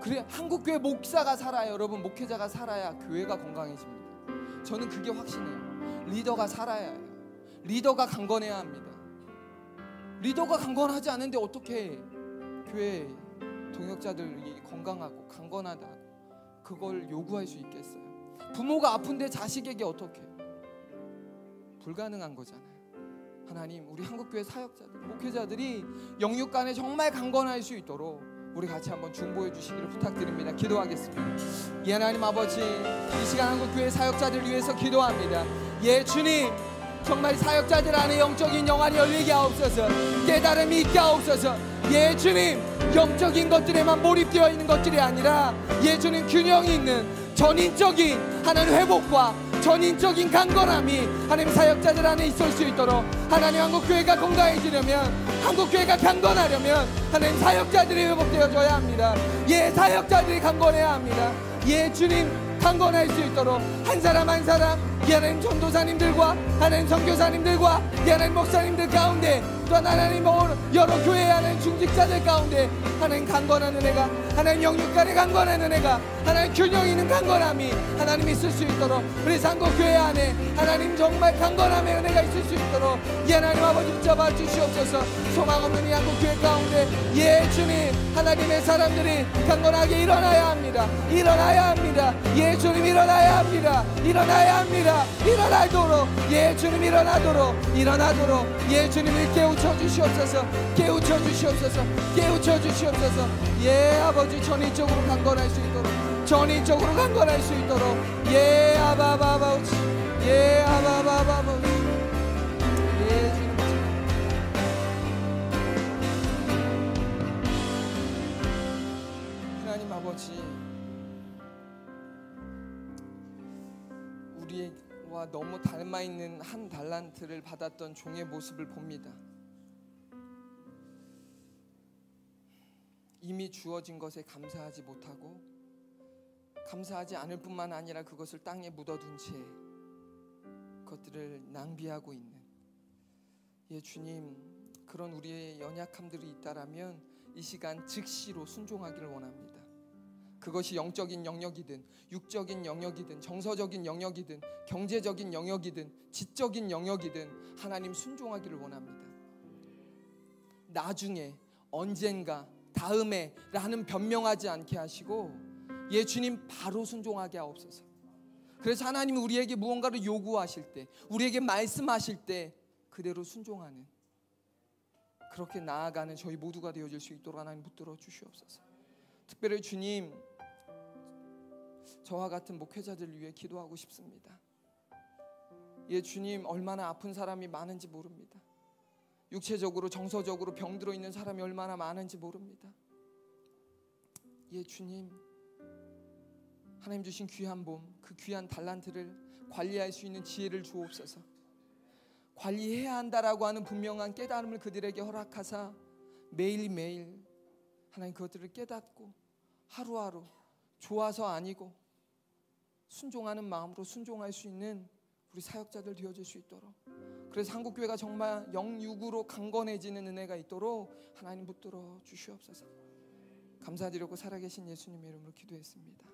그래, 한국교회 목사가 살아야, 여러분 목회자가 살아야 교회가 건강해집니다. 저는 그게 확신해요. 리더가 살아야 해요. 리더가 강건해야 합니다. 리더가 강건하지 않은데 어떻게 교회 동역자들이 건강하고 강건하다고 그걸 요구할 수 있겠어요? 부모가 아픈데 자식에게 어떻게? 불가능한 거잖아요. 하나님, 우리 한국교회 사역자들, 목회자들이 영육간에 정말 강건할 수 있도록 우리 같이 한번 중보해 주시기를 부탁드립니다. 기도하겠습니다. 예, 하나님 아버지, 이 시간 한국교회 사역자들 위해서 기도합니다. 예, 주님, 정말 사역자들 안에 영적인 영안이 열리게 하옵소서. 깨달음이 있게 하옵소서. 예, 주님, 영적인 것들에만 몰입되어 있는 것들이 아니라 예, 주님, 균형이 있는 전인적인 하나님 회복과 전인적인 강건함이 하나님 사역자들 안에 있을 수 있도록, 하나님 한국교회가 건강해지려면, 한국교회가 강건하려면 하나님 사역자들이 회복되어져야 합니다. 예, 사역자들이 강건해야 합니다. 예, 주님, 강건할 수 있도록 한 사람 한 사람, 이 하나님 전도사님들과 하나님 선교사님들과 이 하나님 목사님들 가운데, 또한 하나님 여러 교회의 하나님 중직자들 가운데 하나님 강건한 은혜가, 하나님 영육간의 강건한 은혜가, 하나님 균형 있는 강건함이 하나님 있을 수 있도록, 우리 상고교회 안에 하나님 정말 강건함의 은혜가 있을 수 있도록 이 하나님 아버지 붙잡아 주시옵소서. 소망 없는 이 한국교회 가운데 예, 주님, 하나님의 사람들이 강건하게 일어나야 합니다. 일어나야 합니다. 예, 주님, 일어나야 합니다. 일어나야 합니다. 일어나도록, 예, 주님, 일어나도록 예, 주님을 깨우쳐 주시옵소서. 깨우쳐 주시옵소서. 깨우쳐 주시옵소서. 예, 아버지, 전인적으로 강건할 수 있도록, 전인적으로 강건할 수 있도록 예, 아바바바우치, 예, 아바바바우치, 예, 주님, 하나님 아버지, 우리와 너무 닮아 있는 한 달란트를 받았던 종의 모습을 봅니다. 이미 주어진 것에 감사하지 못하고, 감사하지 않을 뿐만 아니라 그것을 땅에 묻어둔 채 그것들을 낭비하고 있는, 예, 주님, 그런 우리의 연약함들이 있다라면 이 시간 즉시로 순종하기를 원합니다. 그것이 영적인 영역이든 육적인 영역이든 정서적인 영역이든 경제적인 영역이든 지적인 영역이든 하나님 순종하기를 원합니다. 나중에, 언젠가, 다음에 라는 변명하지 않게 하시고 예, 주님, 바로 순종하게 하옵소서. 그래서 하나님이 우리에게 무언가를 요구하실 때, 우리에게 말씀하실 때 그대로 순종하는, 그렇게 나아가는 저희 모두가 되어질 수 있도록 하나님 붙들어 주시옵소서. 특별히 주님, 저와 같은 목회자들을 위해 기도하고 싶습니다. 예, 주님, 얼마나 아픈 사람이 많은지 모릅니다. 육체적으로 정서적으로 병들어 있는 사람이 얼마나 많은지 모릅니다. 예, 주님, 하나님 주신 귀한 몸, 그 귀한 달란트를 관리할 수 있는 지혜를 주옵소서. 관리해야 한다라고 하는 분명한 깨달음을 그들에게 허락하사 매일매일 하나님 그것들을 깨닫고 하루하루 좋아서 아니고 순종하는 마음으로 순종할 수 있는 우리 사역자들 되어질 수 있도록, 그래서 한국교회가 정말 영육으로 강건해지는 은혜가 있도록 하나님 붙들어 주시옵소서. 감사드리고 살아계신 예수님의 이름으로 기도했습니다.